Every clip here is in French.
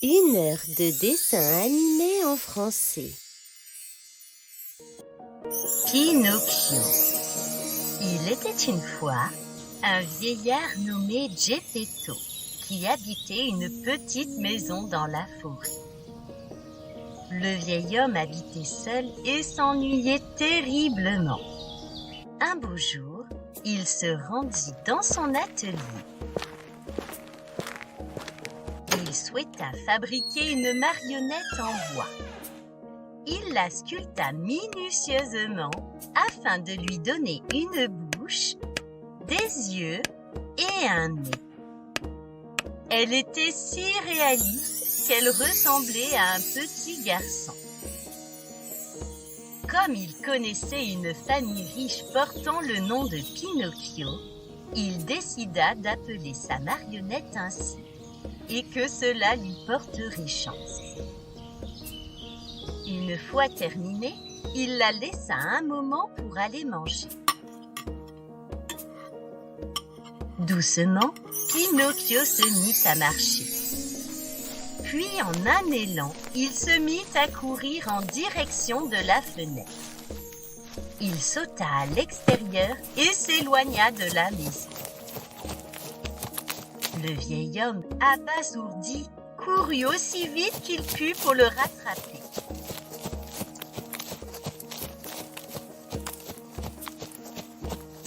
Une heure de dessin animé en français. Pinocchio. Il était une fois un vieillard nommé Geppetto qui habitait une petite maison dans la forêt. Le vieil homme habitait seul et s'ennuyait terriblement. Un beau jour, il se rendit dans son atelier. Il souhaita fabriquer une marionnette en bois. Il la sculpta minutieusement afin de lui donner une bouche, des yeux et un nez. Elle était si réaliste qu'elle ressemblait à un petit garçon. Comme il connaissait une famille riche portant le nom de Pinocchio, il décida d'appeler sa marionnette ainsi et que cela lui porterait chance. Une fois terminée, il la laissa un moment pour aller manger. Doucement, Pinocchio se mit à marcher. Puis, en un élan, il se mit à courir en direction de la fenêtre. Il sauta à l'extérieur et s'éloigna de la maison. Le vieil homme, abasourdi, courut aussi vite qu'il put pour le rattraper.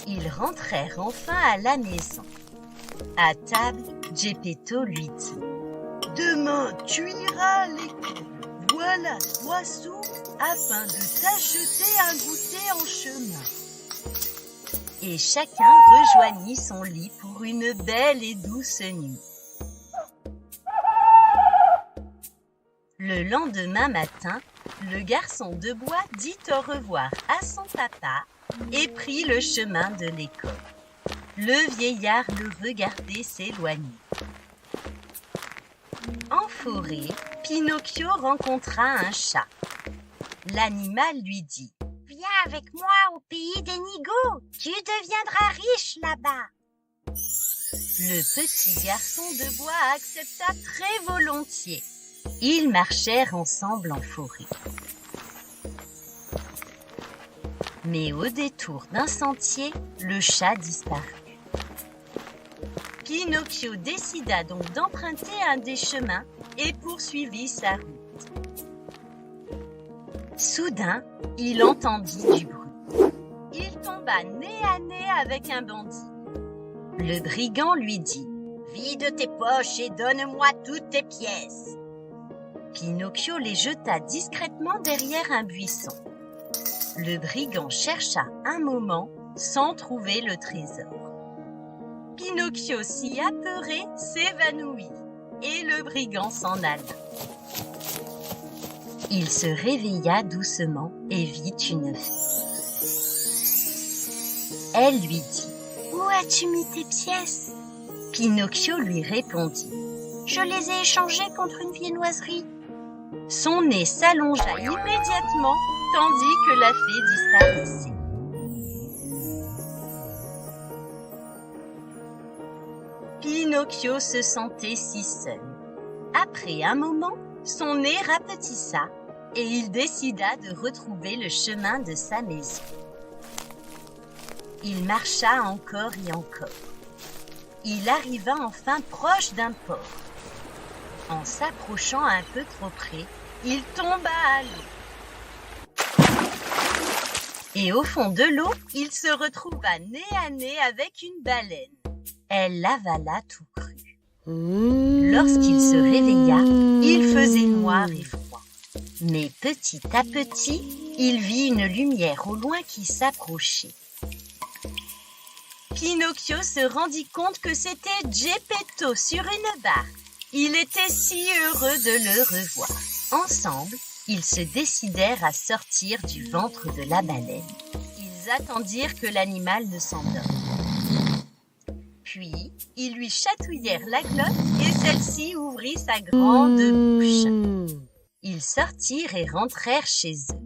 Ils rentrèrent enfin à la maison. À table, Geppetto lui dit « Demain, tu iras à l'école. Voilà 3 sous afin de t'acheter un goûter en chemin. » Et chacun rejoignit son lit pour une belle et douce nuit. Le lendemain matin, le garçon de bois dit au revoir à son papa et prit le chemin de l'école. Le vieillard le regardait s'éloigner. En forêt, Pinocchio rencontra un chat. L'animal lui dit « Viens avec moi au pays des nigauds, tu deviendras riche là-bas. » Le petit garçon de bois accepta très volontiers. Ils marchèrent ensemble en forêt. Mais au détour d'un sentier, le chat disparut. Pinocchio décida donc d'emprunter un des chemins et poursuivit sa route. Soudain, il entendit du bruit. Il tomba nez à nez avec un bandit. Le brigand lui dit « Vide tes poches et donne-moi toutes tes pièces. » Pinocchio les jeta discrètement derrière un buisson. Le brigand chercha un moment sans trouver le trésor. Pinocchio, si apeuré, s'évanouit et le brigand s'en alla. Il se réveilla doucement et vit une fille. Elle lui dit « Où as-tu mis tes pièces ?» Pinocchio lui répondit « Je les ai échangées contre une viennoiserie. » Son nez s'allongea immédiatement tandis que la fée disparaissait. Pinocchio se sentait si seul. Après un moment, son nez rapetissa et il décida de retrouver le chemin de sa maison. Il marcha encore et encore. Il arriva enfin proche d'un port. En s'approchant un peu trop près, il tomba à l'eau. Et au fond de l'eau, il se retrouva nez à nez avec une baleine. Elle l'avala tout cru. Lorsqu'il se réveilla, il faisait noir et froid. Mais petit à petit, il vit une lumière au loin qui s'approchait. Pinocchio se rendit compte que c'était Geppetto sur une barque. Il était si heureux de le revoir. Ensemble, ils se décidèrent à sortir du ventre de la baleine. Ils attendirent que l'animal ne s'endorme. Puis, ils lui chatouillèrent la glotte et celle-ci ouvrit sa grande bouche. Ils sortirent et rentrèrent chez eux.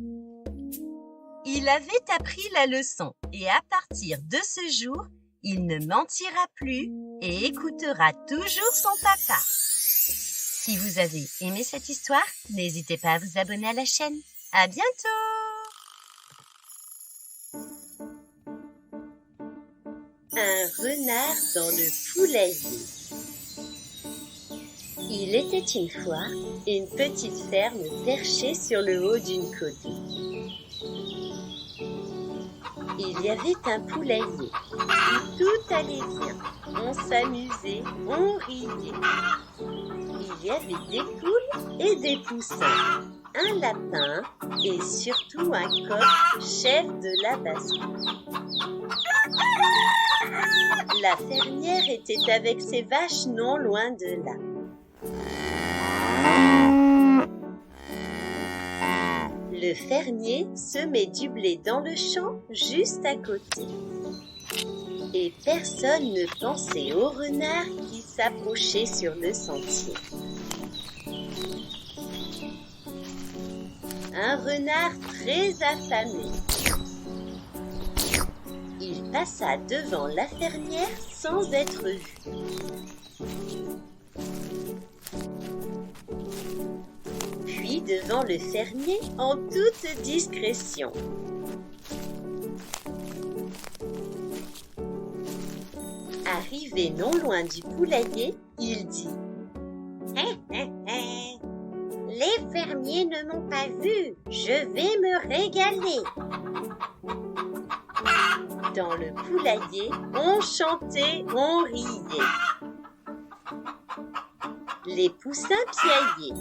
Il avait appris la leçon et à partir de ce jour, il ne mentira plus et écoutera toujours son papa. Si vous avez aimé cette histoire, n'hésitez pas à vous abonner à la chaîne. À bientôt! Un renard dans le poulailler. Il était une fois une petite ferme perchée sur le haut d'une colline. Il y avait un poulailler où tout allait bien. On s'amusait, on riait. Il y avait des poules et des poussins, un lapin et surtout un coq, chef de la basse-cour. La fermière était avec ses vaches non loin de là. Le fermier semait du blé dans le champ juste à côté. Et personne ne pensait au renard qui s'approchait sur le sentier. Un renard très affamé. Il passa devant la fermière sans être vu. Puis devant le fermier en toute discrétion. Arrivé non loin du poulailler, il dit « Les fermiers ne m'ont pas vu, je vais me régaler !» Dans le poulailler, on chantait, on riait. Les poussins piaillaient.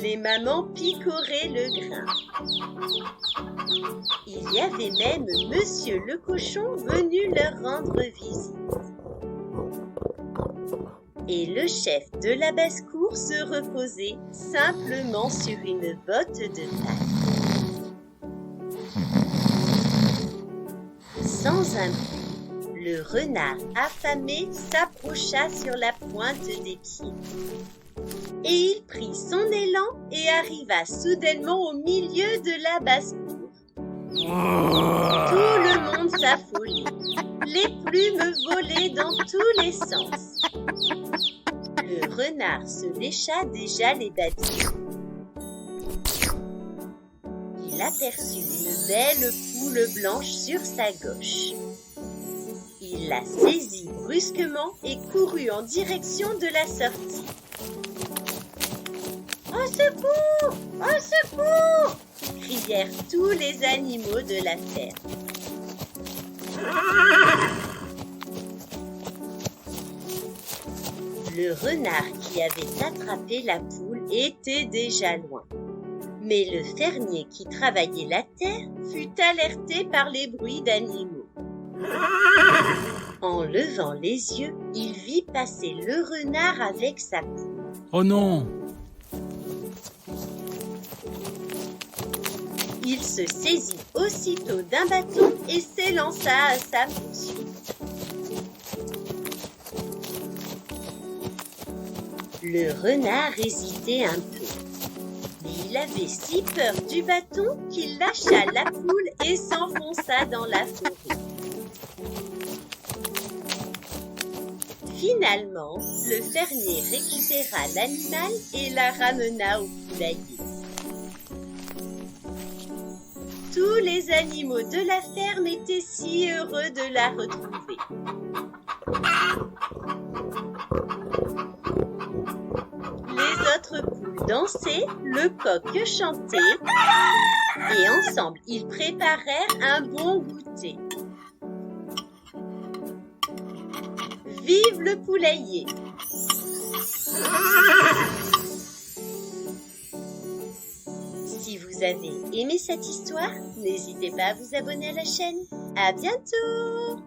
Les mamans picoraient le grain. Il y avait même Monsieur le cochon venu leur rendre visite. Et le chef de la basse-cour se reposait simplement sur une botte de paille. Sans un bruit, le renard affamé s'approcha sur la pointe des pieds. Et il prit son élan et arriva soudainement au milieu de la basse-cour. Tout le monde s'affolait, les plumes volaient dans tous les sens. Le renard se lécha déjà les babines. Il aperçut une belle poule blanche sur sa gauche. Il la saisit brusquement et courut en direction de la sortie. « Au secours! Au secours !» crièrent tous les animaux de la ferme. Le renard qui avait attrapé la poule était déjà loin. Mais le fermier qui travaillait la terre fut alerté par les bruits d'animaux. En levant les yeux, il vit passer le renard avec sa poule. Oh non! Il se saisit aussitôt d'un bâton et s'élança à sa poursuite. Le renard hésitait un peu. Mais il avait si peur du bâton qu'il lâcha la poule et s'enfonça dans la forêt. Finalement, le fermier récupéra l'animal et la ramena au poulailler. Tous les animaux de la ferme étaient si heureux de la retrouver. Les autres poules dansaient, le coq chantait, et ensemble ils préparèrent un bon goûter. Vive le poulailler! Si vous avez aimé cette histoire, n'hésitez pas à vous abonner à la chaîne. À bientôt!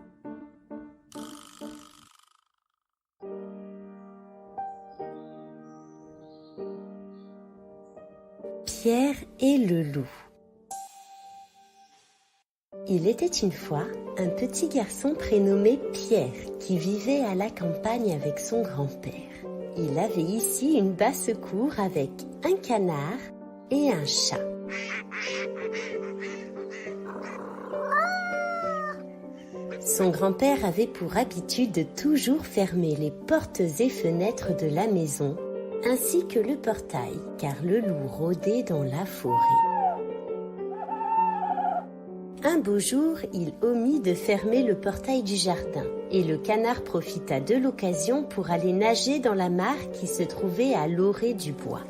Pierre et le loup. Il était une fois un petit garçon prénommé Pierre qui vivait à la campagne avec son grand-père. Il avait ici une basse-cour avec un canard et un chat. Son grand-père avait pour habitude de toujours fermer les portes et fenêtres de la maison, ainsi que le portail, car le loup rôdait dans la forêt. Un beau jour, il omit de fermer le portail du jardin et le canard profita de l'occasion pour aller nager dans la mare qui se trouvait à l'orée du bois.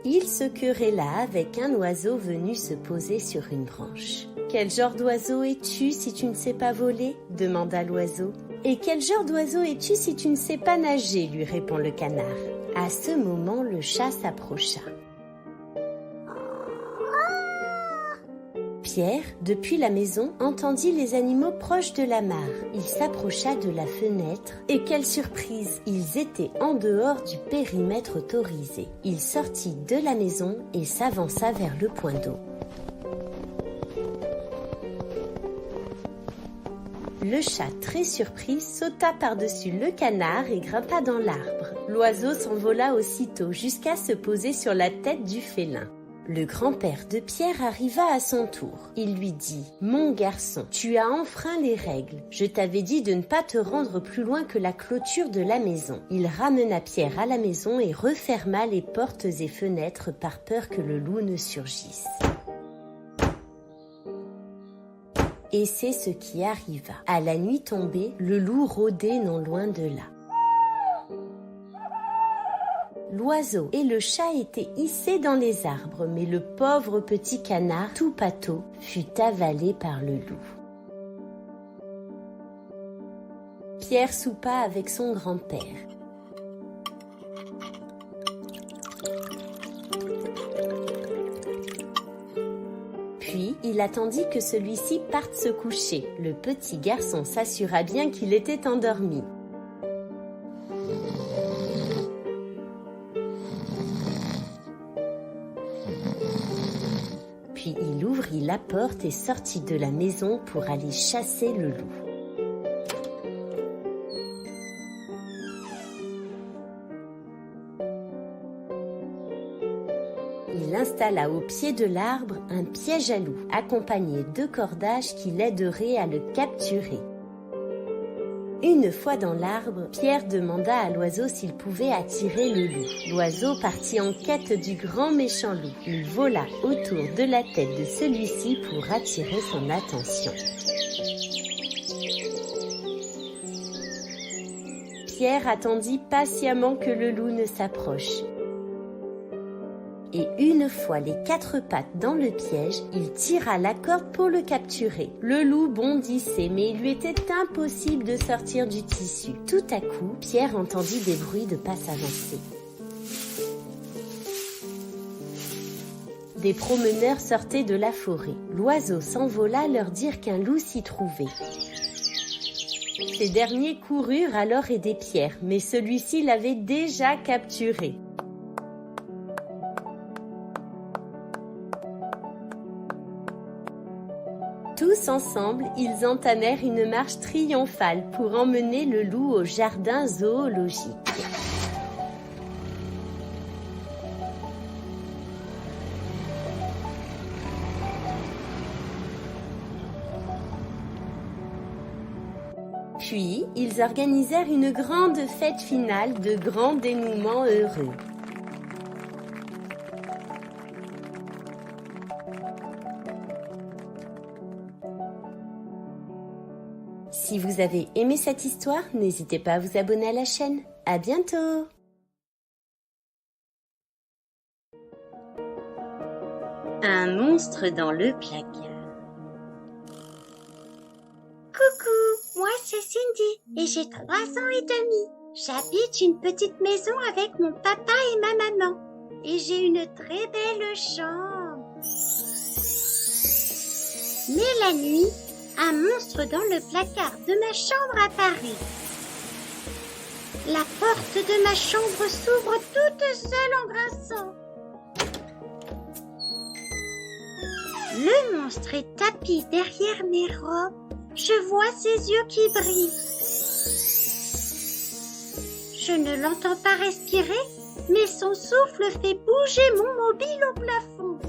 Il se querella avec un oiseau venu se poser sur une branche. « Quel genre d'oiseau es-tu si tu ne sais pas voler ?» demanda l'oiseau. « Et quel genre d'oiseau es-tu si tu ne sais pas nager ?» lui répond le canard. À ce moment, le chat s'approcha. Pierre, depuis la maison, entendit les animaux proches de la mare. Il s'approcha de la fenêtre et quelle surprise! Ils étaient en dehors du périmètre autorisé. Il sortit de la maison et s'avança vers le point d'eau. Le chat, très surpris, sauta par-dessus le canard et grimpa dans l'arbre. L'oiseau s'envola aussitôt jusqu'à se poser sur la tête du félin. Le grand-père de Pierre arriva à son tour. Il lui dit « Mon garçon, tu as enfreint les règles. Je t'avais dit de ne pas te rendre plus loin que la clôture de la maison. » Il ramena Pierre à la maison et referma les portes et fenêtres par peur que le loup ne surgisse. Et c'est ce qui arriva. À la nuit tombée, le loup rôdait non loin de là. L'oiseau et le chat étaient hissés dans les arbres, mais le pauvre petit canard, tout pâteau, fut avalé par le loup. Pierre soupa avec son grand-père. Puis, il attendit que celui-ci parte se coucher. Le petit garçon s'assura bien qu'il était endormi. Puis il ouvrit la porte et sortit de la maison pour aller chasser le loup. Il installa au pied de l'arbre un piège à loup, accompagné de cordages qui l'aideraient à le capturer. Une fois dans l'arbre, Pierre demanda à l'oiseau s'il pouvait attirer le loup. L'oiseau partit en quête du grand méchant loup. Il vola autour de la tête de celui-ci pour attirer son attention. Pierre attendit patiemment que le loup ne s'approche. Et une fois les 4 pattes dans le piège, il tira la corde pour le capturer. Le loup bondissait, mais il lui était impossible de sortir du tissu. Tout à coup, Pierre entendit des bruits de pas avancer. Des promeneurs sortaient de la forêt. L'oiseau s'envola leur dire qu'un loup s'y trouvait. Ces derniers coururent alors aider Pierre, mais celui-ci l'avait déjà capturé. Tous ensemble, ils entamèrent une marche triomphale pour emmener le loup au jardin zoologique. Puis, ils organisèrent une grande fête finale de grand dénouement heureux. Si vous avez aimé cette histoire, n'hésitez pas à vous abonner à la chaîne. À bientôt! Un monstre dans le placard. Coucou, moi c'est Cindy et j'ai 3 ans et demi. J'habite une petite maison avec mon papa et ma maman. Et j'ai une très belle chambre. Mais la nuit, un monstre dans le placard de ma chambre apparaît. La porte de ma chambre s'ouvre toute seule en grinçant. Le monstre est tapi derrière mes robes. Je vois ses yeux qui brillent. Je ne l'entends pas respirer, mais son souffle fait bouger mon mobile au plafond.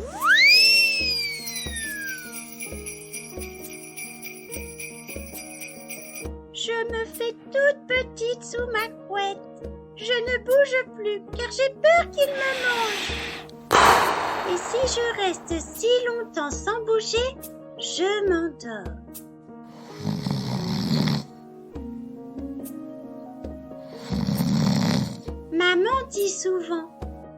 toute petite sous ma couette. Je ne bouge plus car j'ai peur qu'il me mange. Et si je reste si longtemps sans bouger, je m'endors. Maman dit souvent,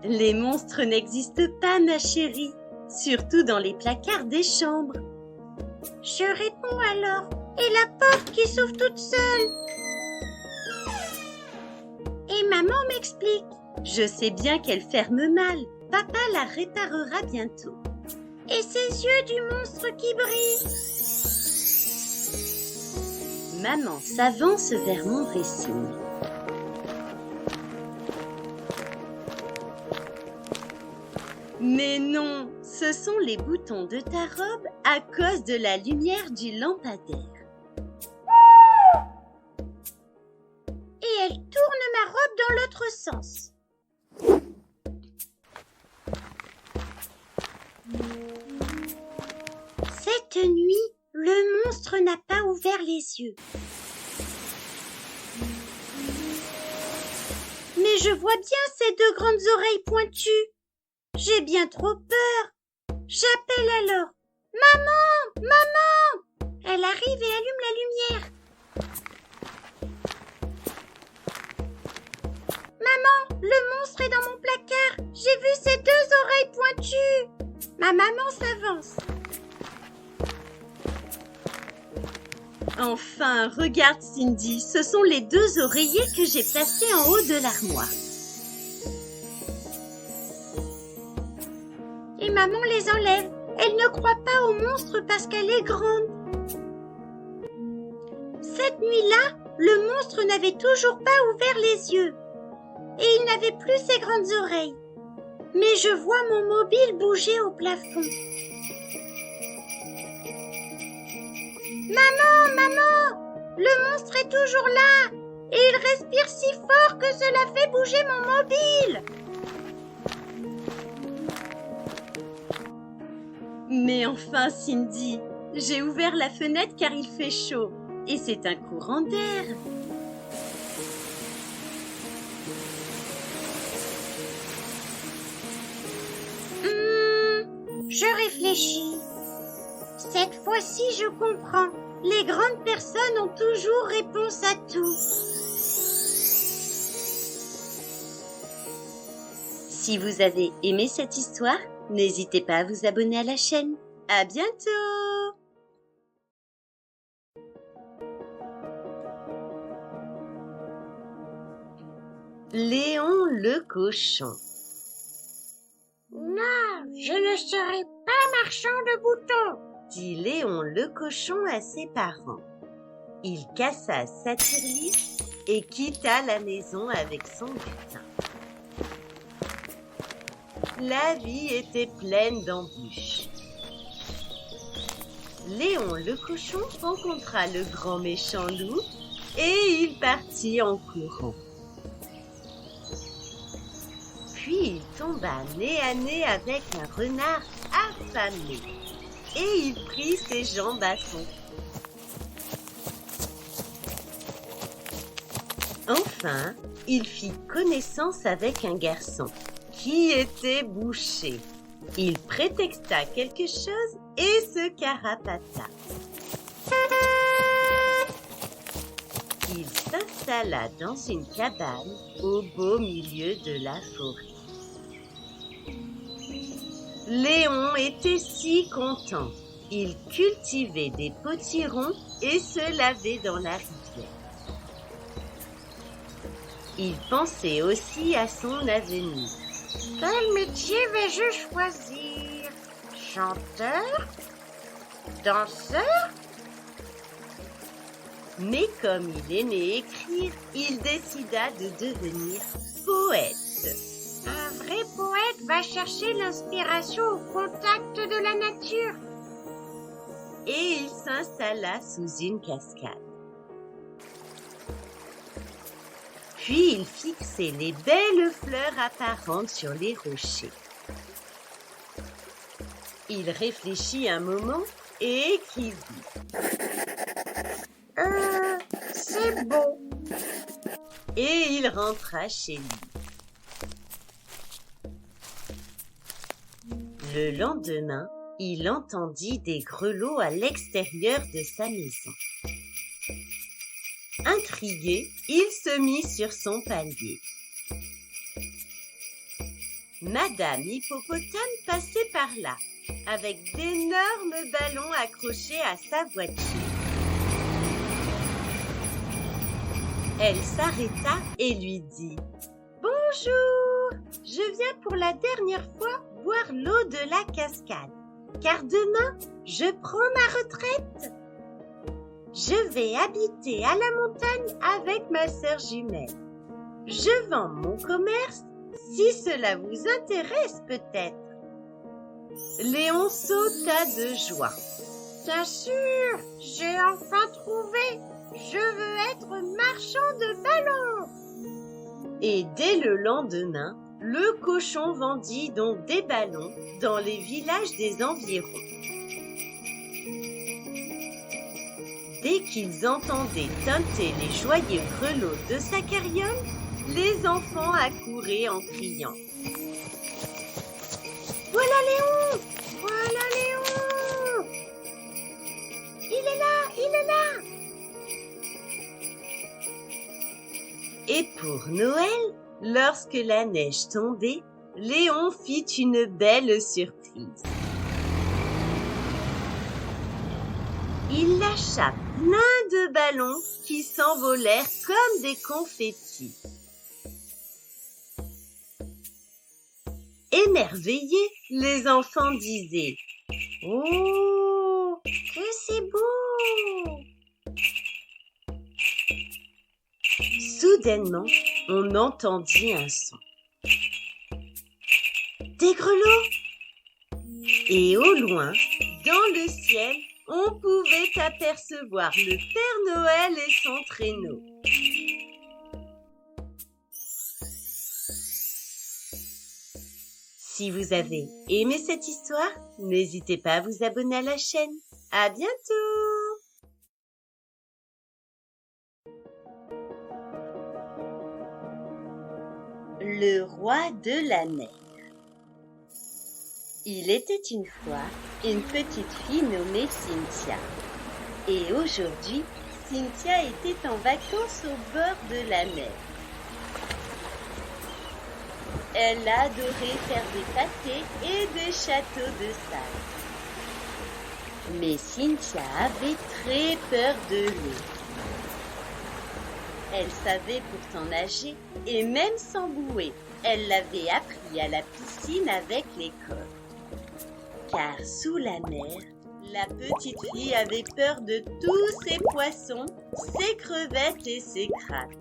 Les monstres n'existent pas, ma chérie, surtout dans les placards des chambres. je réponds alors, et la porte qui s'ouvre toute seule. Et maman m'explique, Je sais bien qu'elle ferme mal. Papa la réparera bientôt. et ces yeux du monstre qui brillent. Maman s'avance vers mon dressing. Mais non, ce sont les boutons de ta robe à cause de la lumière du lampadaire. Et elle tourne ma robe dans l'autre sens. Cette nuit, le monstre n'a pas ouvert les yeux. Mais je vois bien ses deux grandes oreilles pointues. J'ai bien trop peur. J'appelle alors. Maman! Maman! Elle arrive et allume la lumière. Maman, le monstre est dans mon placard. J'ai vu ses deux oreilles pointues. Ma maman s'avance. Enfin, regarde Cindy, ce sont les deux oreillers que j'ai placés en haut de l'armoire. Et maman les enlève. Elle ne croit pas au monstre parce qu'elle est grande. Cette nuit-là, le monstre n'avait toujours pas ouvert les yeux. Et il n'avait plus ses grandes oreilles. Mais je vois mon mobile bouger au plafond. Maman, maman, le monstre est toujours là. Et il respire si fort que cela fait bouger mon mobile. Mais enfin, Cindy, j'ai ouvert la fenêtre car il fait chaud. Et c'est un courant d'air. Je réfléchis. Cette fois-ci, je comprends. Les grandes personnes ont toujours réponse à tout. Si vous avez aimé cette histoire, n'hésitez pas à vous abonner à la chaîne. À bientôt! Léon le cochon. Non, je ne serai pas marchand de boutons. Dit Léon le cochon à ses parents. Il cassa sa tirelire et quitta la maison avec son butin. La vie était pleine d'embûches. Léon le cochon rencontra le grand méchant loup et il partit en courant. Puis il tomba nez à nez avec un renard affamé et il prit ses jambes à son cou. Enfin, il fit connaissance avec un garçon qui était bouché. Il prétexta quelque chose et se carapata. Il s'installa dans une cabane au beau milieu de la forêt. Léon était si content. Il cultivait des potirons et se lavait dans la rivière. Il pensait aussi à son avenir. Quel métier vais-je choisir? Chanteur? Danseur? Mais comme il aimait écrire, il décida de devenir poète. Un vrai poète va chercher l'inspiration au contact de la nature. Et il s'installa sous une cascade. Puis il fixait les belles fleurs apparentes sur les rochers. Il réfléchit un moment et écrivit. C'est beau. et il rentra chez lui. Le lendemain, il entendit des grelots à l'extérieur de sa maison. Intrigué, il se mit sur son palier. Madame Hippopotame passait par là, avec d'énormes ballons accrochés à sa voiture. Elle s'arrêta et lui dit « Bonjour, je viens pour la dernière fois boire l'eau de la cascade, car demain, je prends ma retraite. Je vais habiter à la montagne avec ma sœur jumelle. Je vends mon commerce, si cela vous intéresse peut-être. » Léon sauta de joie. « Bien sûr, j'ai enfin trouvé. Je veux être marchand de ballons. » Et dès le lendemain, le cochon vendit donc des ballons dans les villages des environs. Dès qu'ils entendaient tinter les joyeux grelots de sa carriole, les enfants accouraient en criant « Voilà Léon! Voilà Léon! Il est là! Il est là! » Et pour Noël, lorsque la neige tombait, Léon fit une belle surprise. Il lâcha plein de ballons qui s'envolèrent comme des confettis. Émerveillés, les enfants disaient « Oh, que c'est beau !» Soudainement, on entendit un son. Des grelots! Et au loin, dans le ciel, on pouvait apercevoir le Père Noël et son traîneau. Si vous avez aimé cette histoire, n'hésitez pas à vous abonner à la chaîne. À bientôt! Le roi de la mer. Il était une fois une petite fille nommée Cynthia. Et aujourd'hui, Cynthia était en vacances au bord de la mer. Elle adorait faire des pâtés et des châteaux de sable. Mais Cynthia avait très peur de l'eau. Elle savait pourtant nager et même s'embouer. Elle l'avait appris à la piscine avec l'école. Car sous la mer, la petite fille avait peur de tous ces poissons, ses crevettes et ses crabes.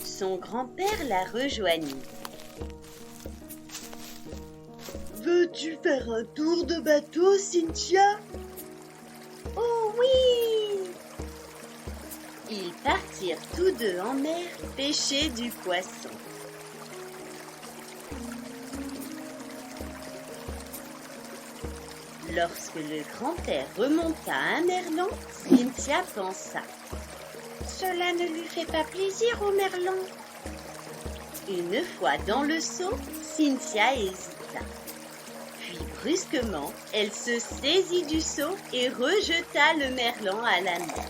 Son grand-père la rejoignit. « Veux-tu faire un tour de bateau, Cynthia ?»« Oh oui !» Ils partirent tous deux en mer pêcher du poisson. Lorsque le grand-père remonta un merlan, Cynthia pensa « Cela ne lui fait pas plaisir au merlan. » Une fois dans le seau, Cynthia hésita. Puis brusquement, elle se saisit du seau et rejeta le merlan à la mer.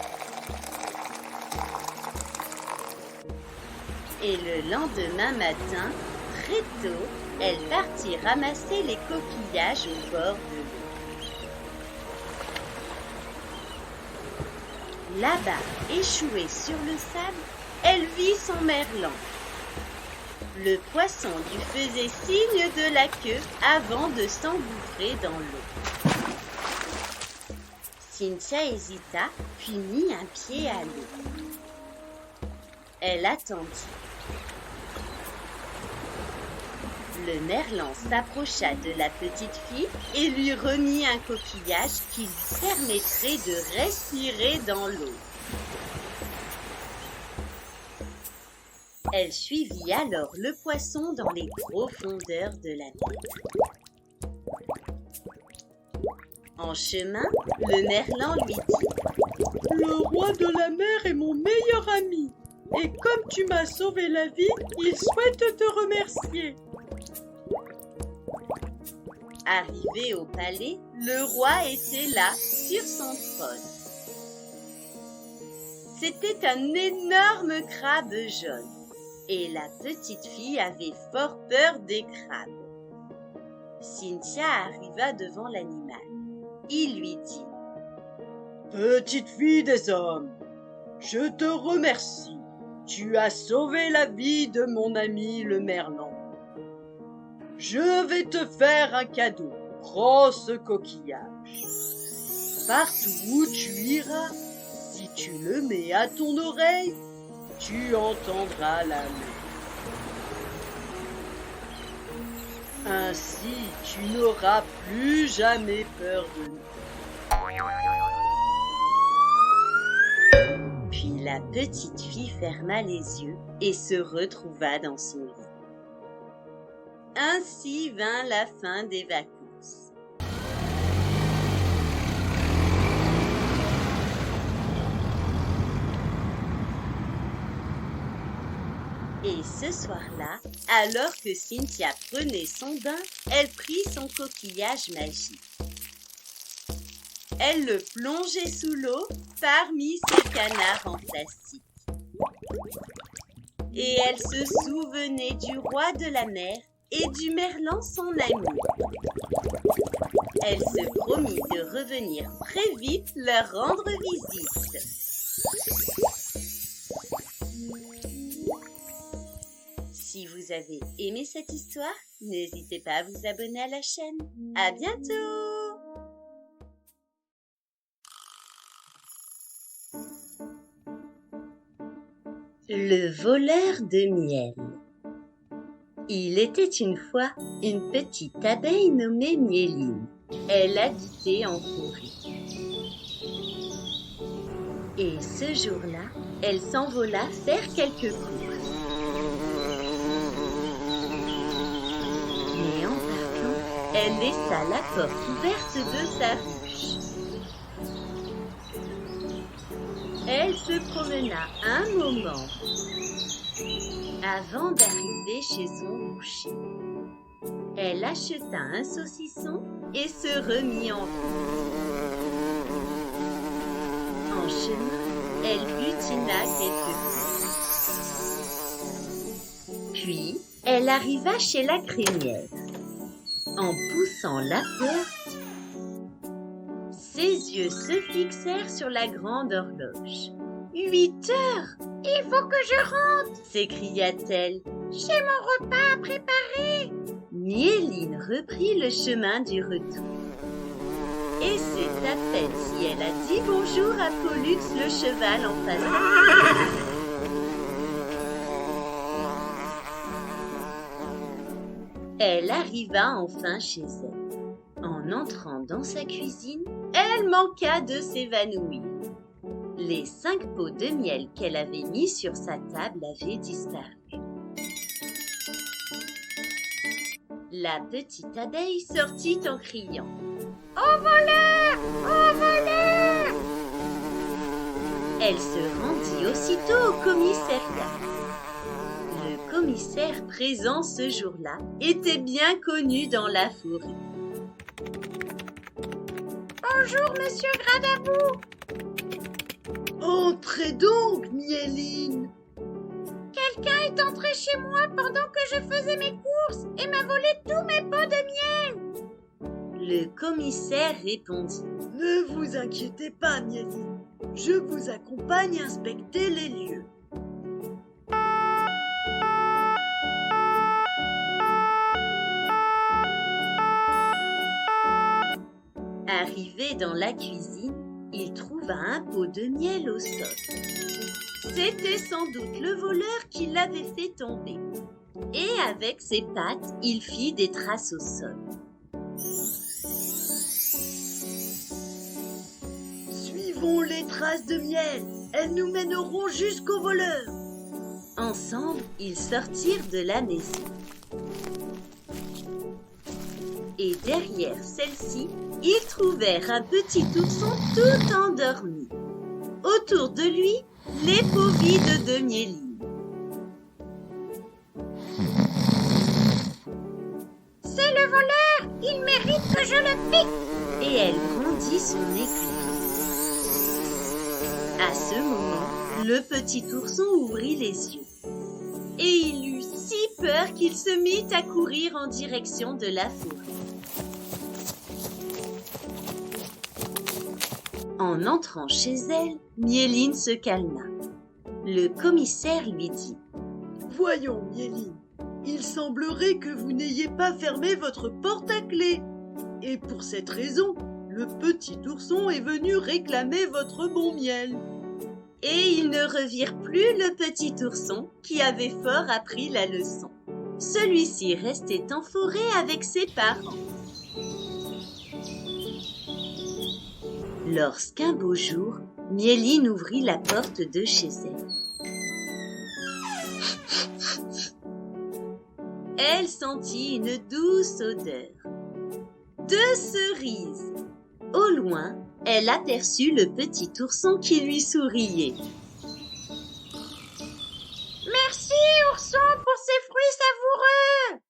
Et le lendemain matin, très tôt, elle partit ramasser les coquillages au bord de l'eau. Là-bas, échouée sur le sable, elle vit son merlan. Le poisson lui faisait signe de la queue avant de s'engouffrer dans l'eau. Cynthia hésita, puis mit un pied à l'eau. Elle attendit. Le merlan s'approcha de la petite fille et lui remit un coquillage qui lui permettrait de respirer dans l'eau. Elle suivit alors le poisson dans les profondeurs de la mer. En chemin, le merlan lui dit « Le roi roi de la mer est mon meilleur ami. Et comme tu m'as sauvé la vie, il souhaite te remercier. » Arrivé au palais, le roi était là, sur son trône. C'était un énorme crabe jaune, et la petite fille avait fort peur des crabes. Cynthia arriva devant l'animal. Il lui dit: « Petite fille des hommes, je te remercie. Tu as sauvé la vie de mon ami le merlan. Je vais te faire un cadeau. Prends ce coquillage. Partout où tu iras, si tu le mets à ton oreille, tu entendras la mer. Ainsi, tu n'auras plus jamais peur de nous. » Puis la petite fille ferma les yeux et se retrouva dans son lit. Ainsi vint la fin des vacances. Et ce soir-là, alors que Cynthia prenait son bain, elle prit son coquillage magique. Elle le plongeait sous l'eau parmi ses canards en plastique. Et elle se souvenait du roi de la mer et du merlan son ami. Elle se promit de revenir très vite leur rendre visite. Si vous avez aimé cette histoire, n'hésitez pas à vous abonner à la chaîne. À bientôt! Le voleur de miel. Il était une fois une petite abeille nommée Mieline. Elle habitait en forêt. Et ce jour-là, elle s'envola faire quelques courses. Mais en partant, elle laissa la porte ouverte de sa ruche. Elle se promena un moment avant d'arriver chez son boucher. Elle acheta un saucisson et se remit en route. En chemin, elle butina quelques fois. Puis, elle arriva chez la crémière. En poussant la porte, ses yeux se fixèrent sur la grande horloge. 8 heures! Il faut que je rentre! S'écria-t-elle. J'ai mon repas à préparer! Mieline reprit le chemin du retour. Et c'est à peine si elle a dit bonjour à Pollux le cheval en face. Elle arriva enfin chez elle. En entrant dans sa cuisine, elle manqua de s'évanouir. Les 5 pots de miel qu'elle avait mis sur sa table avaient disparu. La petite abeille sortit en criant « Au voleur! Au voleur !» Elle se rendit aussitôt au commissariat. Le commissaire présent ce jour-là était bien connu dans la forêt. Bonjour, monsieur Gradabou. Entrez donc, Mieline. Quelqu'un est entré chez moi pendant que je faisais mes courses et m'a volé tous mes pots de miel. Le commissaire répondit. Ne vous inquiétez pas, Mieline. Je vous accompagne inspecter les lieux. Arrivé dans la cuisine, il trouva un pot de miel au sol. C'était sans doute le voleur qui l'avait fait tomber. Et avec ses pattes, il fit des traces au sol. Suivons les traces de miel. Elles nous mèneront jusqu'au voleur. Ensemble, ils sortirent de la maison. Et derrière celle-ci, ils trouvèrent un petit ourson tout endormi. « autour de lui les pots vides de Miéline. C'est le voleur, il mérite que je le pique. Et elle brandit son éclat. À ce moment, le petit ourson ouvrit les yeux. Et il eut si peur qu'il se mit à courir en direction de la forêt. En entrant chez elle, Miéline se calma. Le commissaire lui dit « Voyons, Miéline, il semblerait que vous n'ayez pas fermé votre porte à clé. Et pour cette raison, le petit ourson est venu réclamer votre bon miel. » Et ils ne revirent plus le petit ourson qui avait fort appris la leçon. Celui-ci restait en forêt avec ses parents. Lorsqu'un beau jour, Miéline ouvrit la porte de chez elle. Elle sentit une douce odeur de cerises. Au loin, elle aperçut le petit ourson qui lui souriait. Merci, ourson, pour ces fruits savoureux.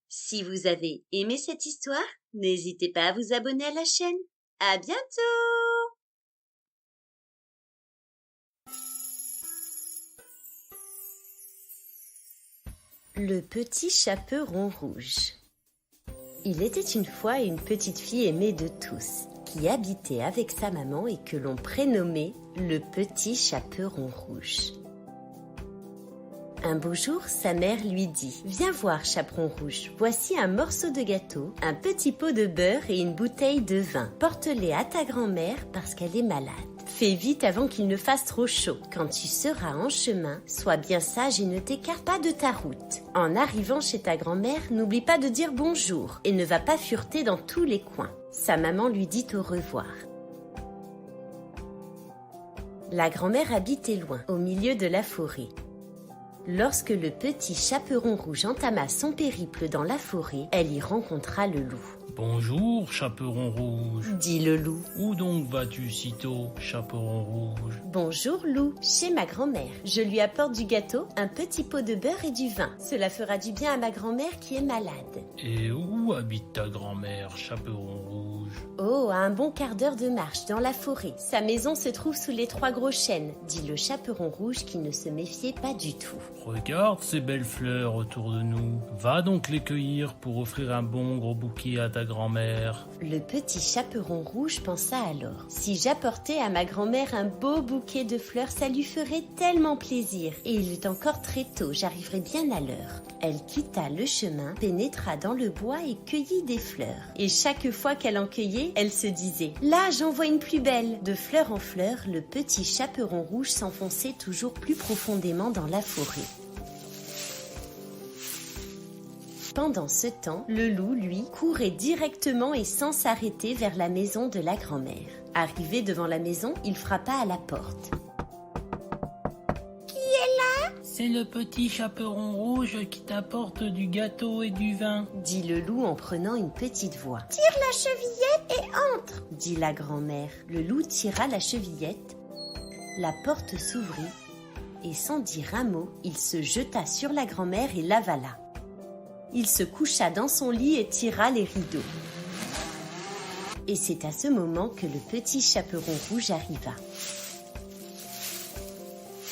Si vous avez aimé cette histoire, n'hésitez pas à vous abonner à la chaîne. À bientôt! Le petit chaperon rouge. Il était une fois une petite fille aimée de tous, qui habitait avec sa maman et que l'on prénommait le petit chaperon rouge. Un beau jour, sa mère lui dit « Viens voir, chaperon rouge, voici un morceau de gâteau, un petit pot de beurre et une bouteille de vin. Porte-les à ta grand-mère parce qu'elle est malade. Fais vite avant qu'il ne fasse trop chaud. Quand tu seras en chemin, sois bien sage et ne t'écarte pas de ta route. En arrivant chez ta grand-mère, n'oublie pas de dire bonjour et ne va pas fureter dans tous les coins. » Sa maman lui dit au revoir. La grand-mère habitait loin, au milieu de la forêt. Lorsque le petit chaperon rouge entama son périple dans la forêt, elle y rencontra le loup. « Bonjour, chaperon rouge. » dit le loup. « Où donc vas-tu sitôt, chaperon rouge ?»« Bonjour, loup, chez ma grand-mère. Je lui apporte du gâteau, un petit pot de beurre et du vin. Cela fera du bien à ma grand-mère qui est malade. » « Et où habite ta grand-mère, chaperon rouge ?» Oh, à un bon quart d'heure de marche dans la forêt. Sa maison se trouve sous les 3 gros chênes, dit le chaperon rouge qui ne se méfiait pas du tout. « Regarde ces belles fleurs autour de nous. Va donc les cueillir pour offrir un bon gros bouquet à ta grand-mère. » Le petit chaperon rouge pensa alors. Si j'apportais à ma grand-mère un beau bouquet de fleurs, ça lui ferait tellement plaisir. Et il est encore très tôt, j'arriverai bien à l'heure. Elle quitta le chemin, pénétra dans le bois et cueillit des fleurs. Et chaque fois qu'elle en cueillait, elle se disait « Là, j'en vois une plus belle !» De fleur en fleur, le petit chaperon rouge s'enfonçait toujours plus profondément dans la forêt. Pendant ce temps, le loup, lui, courait directement et sans s'arrêter vers la maison de la grand-mère. Arrivé devant la maison, il frappa à la porte. « Qui est là ?» « C'est le petit chaperon rouge qui t'apporte du gâteau et du vin. » dit le loup en prenant une petite voix. « Tire la chevillette et entre !» dit la grand-mère. Le loup tira la chevillette, la porte s'ouvrit et sans dire un mot, il se jeta sur la grand-mère et l'avala. Il se coucha dans son lit et tira les rideaux. Et c'est à ce moment que le petit chaperon rouge arriva.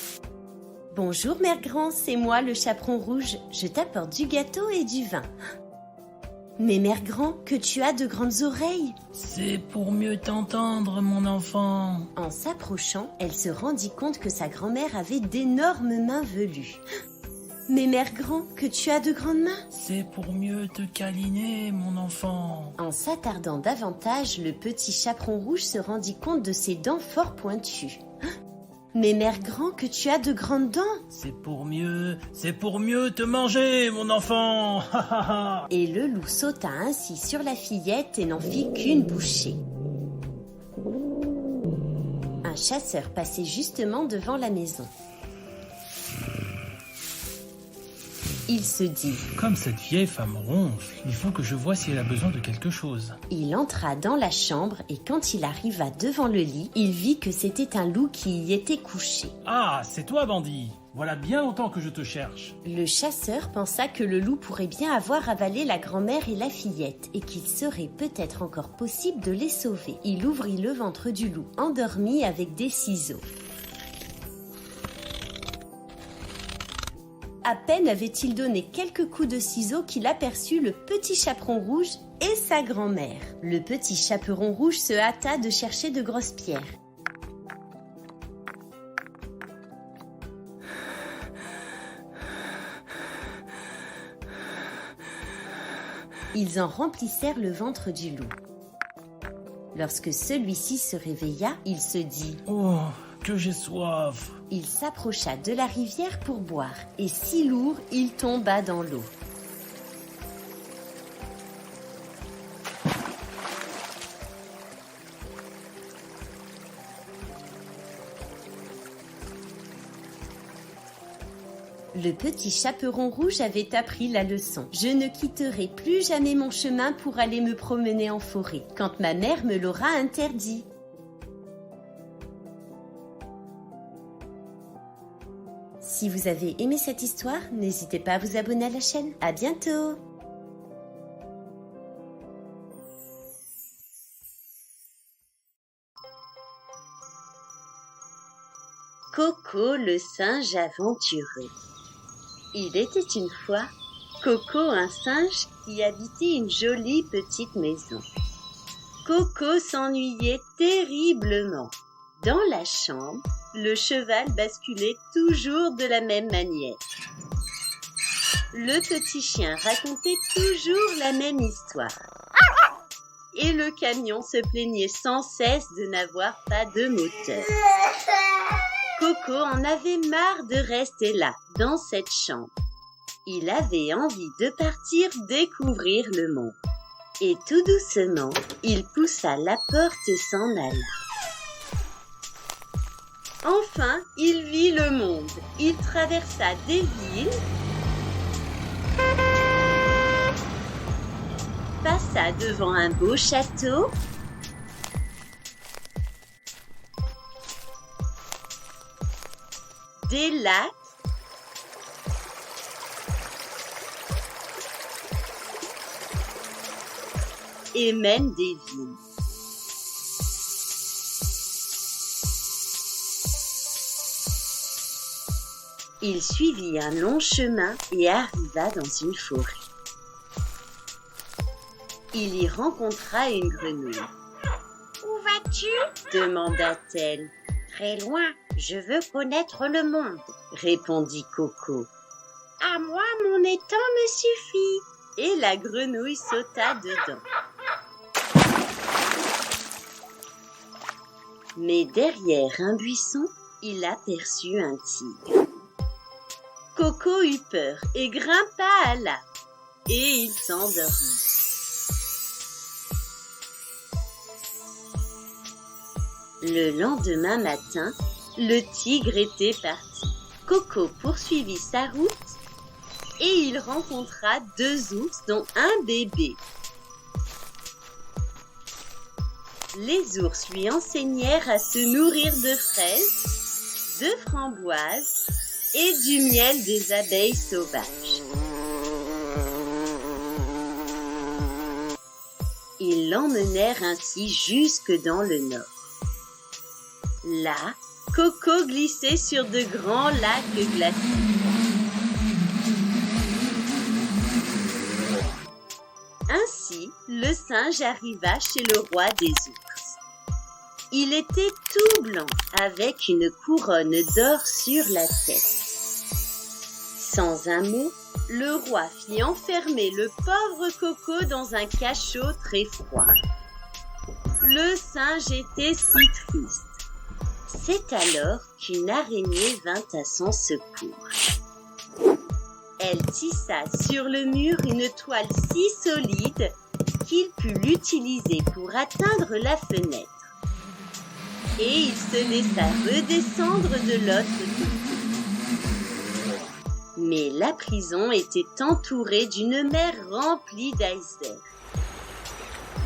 « Bonjour, mère grand, c'est moi le chaperon rouge. Je t'apporte du gâteau et du vin. »« Mais mère grand, que tu as de grandes oreilles !» !»« C'est pour mieux t'entendre, mon enfant. » En s'approchant, elle se rendit compte que sa grand-mère avait d'énormes mains velues. « Mais mère grand, que tu as de grandes mains !» C'est pour mieux te câliner, mon enfant. En s'attardant davantage, le petit chaperon rouge se rendit compte de ses dents fort pointues. « Mais mère grand, que tu as de grandes dents !» C'est pour mieux te manger, mon enfant. Et le loup sauta ainsi sur la fillette et n'en fit qu'une bouchée. Un chasseur passait justement devant la maison. il se dit « Comme cette vieille femme ronfle, il faut que je voie si elle a besoin de quelque chose. » Il entra dans la chambre et quand il arriva devant le lit, il vit que c'était un loup qui y était couché. « Ah, c'est toi, bandit! Voilà bien longtemps que je te cherche. » Le chasseur pensa que le loup pourrait bien avoir avalé la grand-mère et la fillette et qu'il serait peut-être encore possible de les sauver. Il ouvrit le ventre du loup, endormi avec des ciseaux. À peine avait-il donné quelques coups de ciseaux qu'il aperçut le petit chaperon rouge et sa grand-mère. Le petit chaperon rouge se hâta de chercher de grosses pierres. Ils en remplissèrent le ventre du loup. Lorsque celui-ci se réveilla, il se dit « Oh, que j'ai soif !» Il s'approcha de la rivière pour boire, et si lourd, il tomba dans l'eau. Le petit chaperon rouge avait appris la leçon. Je ne quitterai plus jamais mon chemin pour aller me promener en forêt, quand ma mère me l'aura interdit. Si vous avez aimé cette histoire, n'hésitez pas à vous abonner à la chaîne. À bientôt! Coco le singe aventureux. Il était une fois Coco, un singe qui habitait une jolie petite maison. Coco s'ennuyait terriblement. Dans la chambre, le cheval basculait toujours de la même manière. Le petit chien racontait toujours la même histoire. Et le camion se plaignait sans cesse de n'avoir pas de moteur. Coco en avait marre de rester là, dans cette chambre. Il avait envie de partir découvrir le monde. Et tout doucement, il poussa la porte et s'en alla. Enfin, il vit le monde. Il traversa des villes, passa devant un beau château, des lacs, et même des villes. Il suivit un long chemin et arriva dans une forêt. Il y rencontra une grenouille. « Où vas-tu » demanda-t-elle. « Très loin, je veux connaître le monde. » répondit Coco. « À moi, mon étang me suffit. » Et la grenouille sauta dedans. Mais derrière un buisson, il aperçut un tigre. Coco eut peur et grimpa à l'arbre. Et il s'endormit. Le lendemain matin, le tigre était parti. Coco poursuivit sa route et il rencontra 2 ours dont un bébé. Les ours lui enseignèrent à se nourrir de fraises, de framboises et du miel des abeilles sauvages. Ils l'emmenèrent ainsi jusque dans le nord. Là, Coco glissait sur de grands lacs glacés. Ainsi, le singe arriva chez le roi des ours. Il était tout blanc, avec une couronne d'or sur la tête. Sans un mot, le roi fit enfermer le pauvre Coco dans un cachot très froid. Le singe était si triste. C'est alors qu'une araignée vint à son secours. Elle tissa sur le mur une toile si solide qu'il put l'utiliser pour atteindre la fenêtre. Et il se laissa redescendre de l'autre côté. Mais la prison était entourée d'une mer remplie d'icebergs.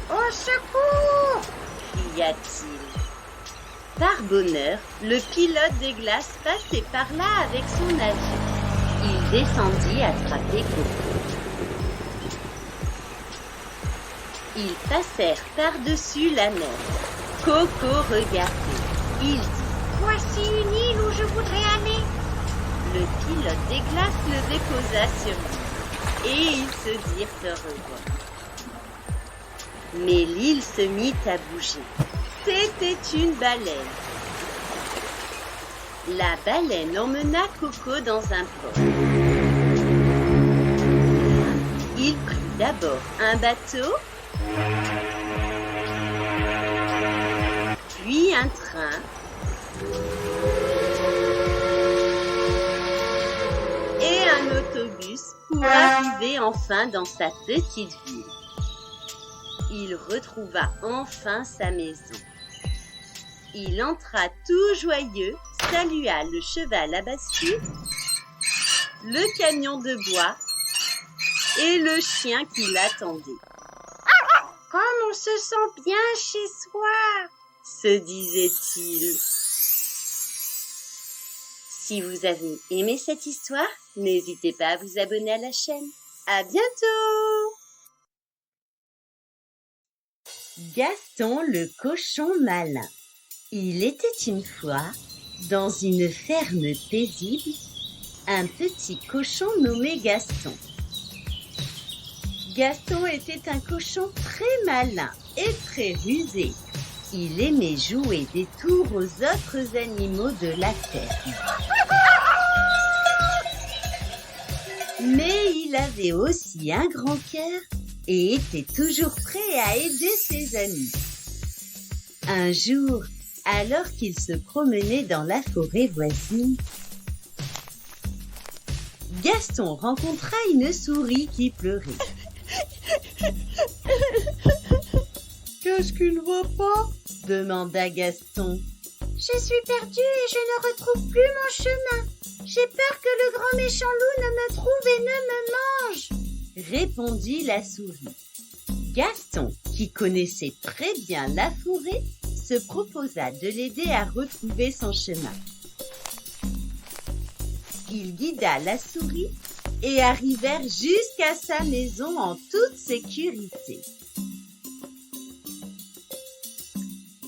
Au secours! Cria-t-il. Par bonheur, le pilote des glaces passait par là avec son avion. Il descendit attraper Coco. Ils passèrent par-dessus la mer. Coco regardait. Il dit: Voici une île où je voudrais aller. Le pilote des glaces le déposa sur lui et ils se dirent au revoir. Mais l'île se mit à bouger. C'était une baleine. La baleine emmena Coco dans un port. Il prit d'abord un bateau, puis un train, et un autobus pour arriver enfin dans sa petite ville. Il retrouva enfin sa maison. Il entra tout joyeux, salua le cheval à bascule, le camion de bois et le chien qui l'attendait. Comme on se sent bien chez soi, se disait-il. Si vous avez aimé cette histoire, n'hésitez pas à vous abonner à la chaîne. À bientôt! Gaston le cochon malin. Il était une fois, dans une ferme paisible, un petit cochon nommé Gaston. Gaston était un cochon très malin et très rusé. Il aimait jouer des tours aux autres animaux de la ferme. Mais il avait aussi un grand cœur et était toujours prêt à aider ses amis. Un jour, alors qu'il se promenait dans la forêt voisine, Gaston rencontra une souris qui pleurait. Qu'est-ce qui ne va pas? Demanda Gaston. je suis perdu et je ne retrouve plus mon chemin. J'ai peur que le grand méchant loup ne me trouve et ne me mange. Répondit la souris. Gaston, qui connaissait très bien la forêt, se proposa de l'aider à retrouver son chemin. Il guida la souris et arrivèrent jusqu'à sa maison en toute sécurité.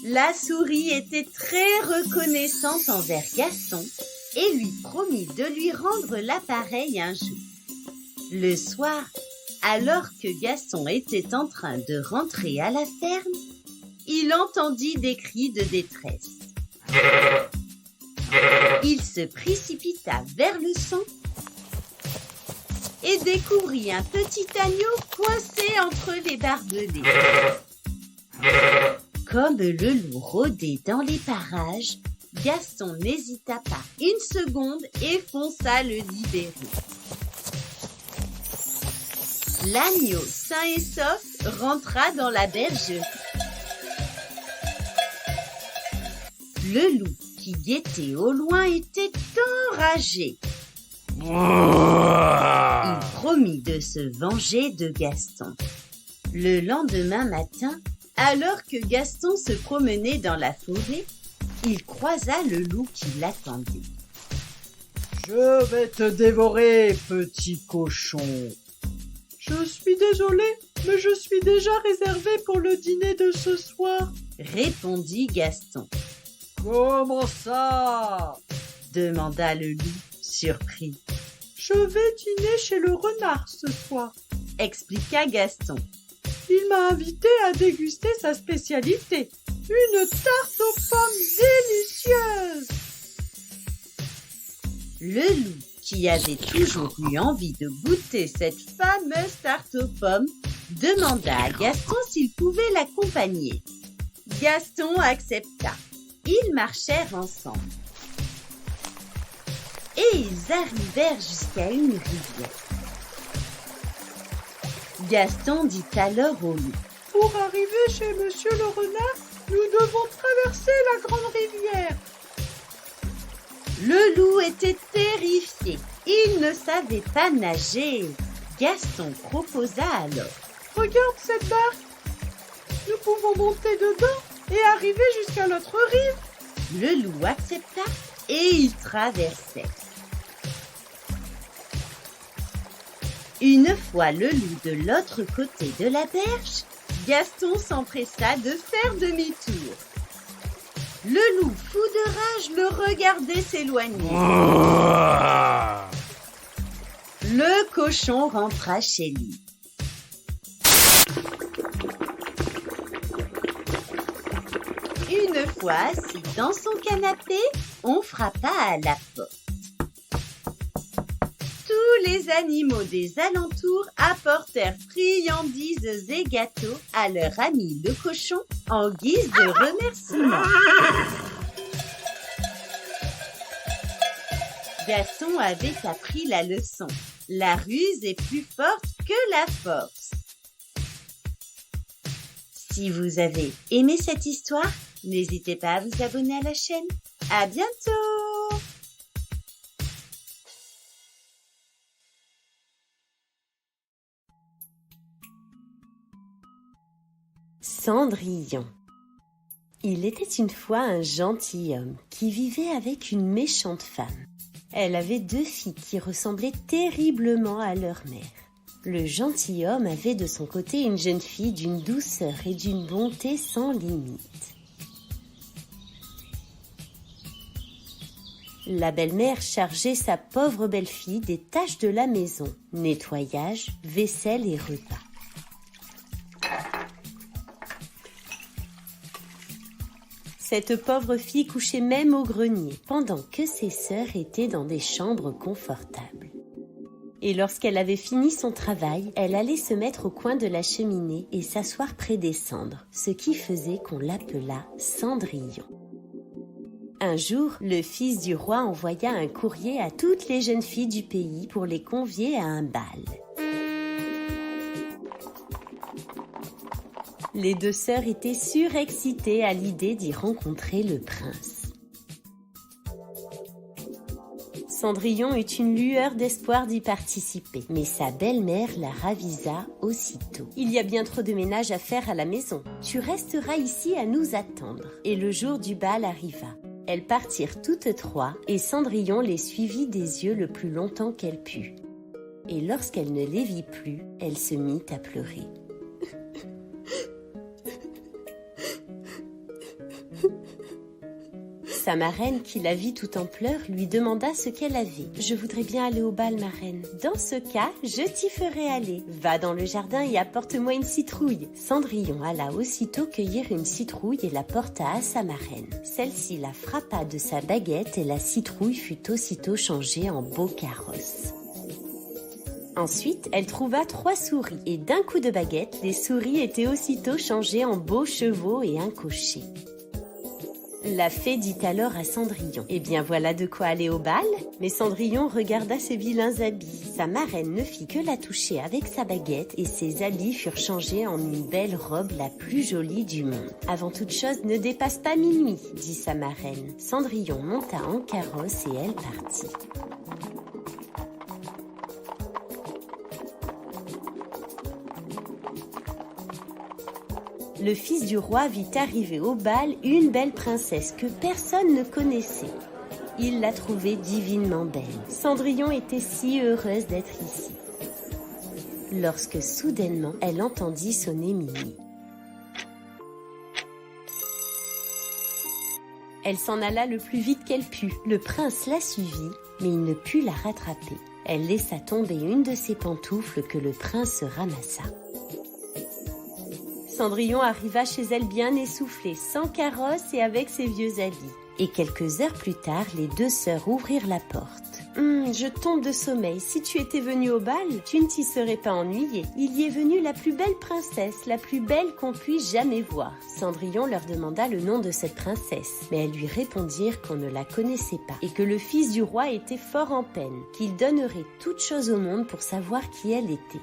La souris était très reconnaissante envers Gaston et lui promit de lui rendre l'appareil un jour. Le soir, alors que Gaston était en train de rentrer à la ferme, il entendit des cris de détresse. Il se précipita vers le son et découvrit un petit agneau coincé entre les barbelés. Comme le loup rôdait dans les parages, Gaston n'hésita pas une seconde et fonça le libérer. L'agneau, sain et sauf, rentra dans la bergerie. Le loup, qui guettait au loin, était enragé. Il promit de se venger de Gaston. Le lendemain matin, alors que Gaston se promenait dans la forêt, il croisa le loup qui l'attendait. « Je vais te dévorer, petit cochon. Je suis désolé, mais je suis déjà réservé pour le dîner de ce soir. » répondit Gaston. « Comment ça ?» demanda le loup, surpris. « Je vais dîner chez le renard ce soir, » expliqua Gaston. Il m'a invité à déguster sa spécialité, une tarte aux pommes délicieuse. Le loup, qui avait toujours eu envie de goûter cette fameuse tarte aux pommes, demanda à Gaston s'il pouvait l'accompagner. Gaston accepta. Ils marchèrent ensemble. Et ils arrivèrent jusqu'à une rivière. Gaston dit alors au loup. « Pour arriver chez Monsieur le renard, nous devons traverser la grande rivière. » Le loup était terrifié. Il Il ne savait pas nager. Gaston proposa alors. Regarde cette barque. Nous pouvons monter dedans et arriver jusqu'à l'autre rive. Le loup accepta et ils traversaient. Une fois le loup de l'autre côté de la berge, Gaston s'empressa de faire demi-tour. Le loup, fou de rage, le regardait s'éloigner. Le cochon rentra chez lui. Une fois assis dans son canapé, on frappa à la porte. Tous les animaux des alentours apportèrent friandises et gâteaux à leur ami le cochon en guise de remerciement. Gaston avait appris la leçon. La ruse est plus forte que la force. Si vous avez aimé cette histoire, n'hésitez pas à vous abonner à la chaîne. À bientôt! Cendrillon. Il était une fois un gentilhomme qui vivait avec une méchante femme. Elle avait 2 filles qui ressemblaient terriblement à leur mère. Le gentilhomme avait de son côté une jeune fille d'une douceur et d'une bonté sans limite. La belle-mère chargeait sa pauvre belle-fille des tâches de la maison, nettoyage, vaisselle et repas. Cette pauvre fille couchait même au grenier, pendant que ses sœurs étaient dans des chambres confortables. Et lorsqu'elle avait fini son travail, elle allait se mettre au coin de la cheminée et s'asseoir près des cendres, ce qui faisait qu'on l'appela Cendrillon. Un jour, le fils du roi envoya un courrier à toutes les jeunes filles du pays pour les convier à un bal. Les 2 sœurs étaient surexcitées à l'idée d'y rencontrer le prince. Cendrillon eut une lueur d'espoir d'y participer, mais sa belle-mère la ravisa aussitôt. « Il y a bien trop de ménage à faire à la maison. Tu resteras ici à nous attendre. » Et le jour du bal arriva. Elles partirent toutes 3 et Cendrillon les suivit des yeux le plus longtemps qu'elle put. Et lorsqu'elle ne les vit plus, elle se mit à pleurer. Sa marraine, qui la vit tout en pleurs, lui demanda ce qu'elle avait. « Je voudrais bien aller au bal, marraine. Dans ce cas, je t'y ferai aller. Va dans le jardin et apporte-moi une citrouille. » Cendrillon alla aussitôt cueillir une citrouille et la porta à sa marraine. Celle-ci la frappa de sa baguette et la citrouille fut aussitôt changée en beau carrosse. Ensuite, elle trouva 3 souris et d'un coup de baguette, les souris étaient aussitôt changées en beaux chevaux et un cocher. La fée dit alors à Cendrillon « Eh bien voilà de quoi aller au bal ?» Mais Cendrillon regarda ses vilains habits. Sa marraine ne fit que la toucher avec sa baguette et ses habits furent changés en une belle robe la plus jolie du monde. « Avant toute chose, ne dépasse pas minuit, » dit sa marraine. Cendrillon monta en carrosse et elle partit. Le fils du roi vit arriver au bal une belle princesse que personne ne connaissait. Il la trouvait divinement belle. Cendrillon était si heureuse d'être ici. Lorsque soudainement, elle entendit sonner minuit. Elle s'en alla le plus vite qu'elle put. Le prince la suivit, mais il ne put la rattraper. Elle laissa tomber une de ses pantoufles que le prince ramassa. Cendrillon arriva chez elle bien essoufflée, sans carrosse et avec ses vieux habits. Et quelques heures plus tard, les 2 sœurs ouvrirent la porte. Je tombe de sommeil. Si tu étais venue au bal, tu ne t'y serais pas ennuyée. Il y est venu la plus belle princesse, la plus belle qu'on puisse jamais voir. » Cendrillon leur demanda le nom de cette princesse, mais elles lui répondirent qu'on ne la connaissait pas et que le fils du roi était fort en peine, qu'il donnerait toute chose au monde pour savoir qui elle était.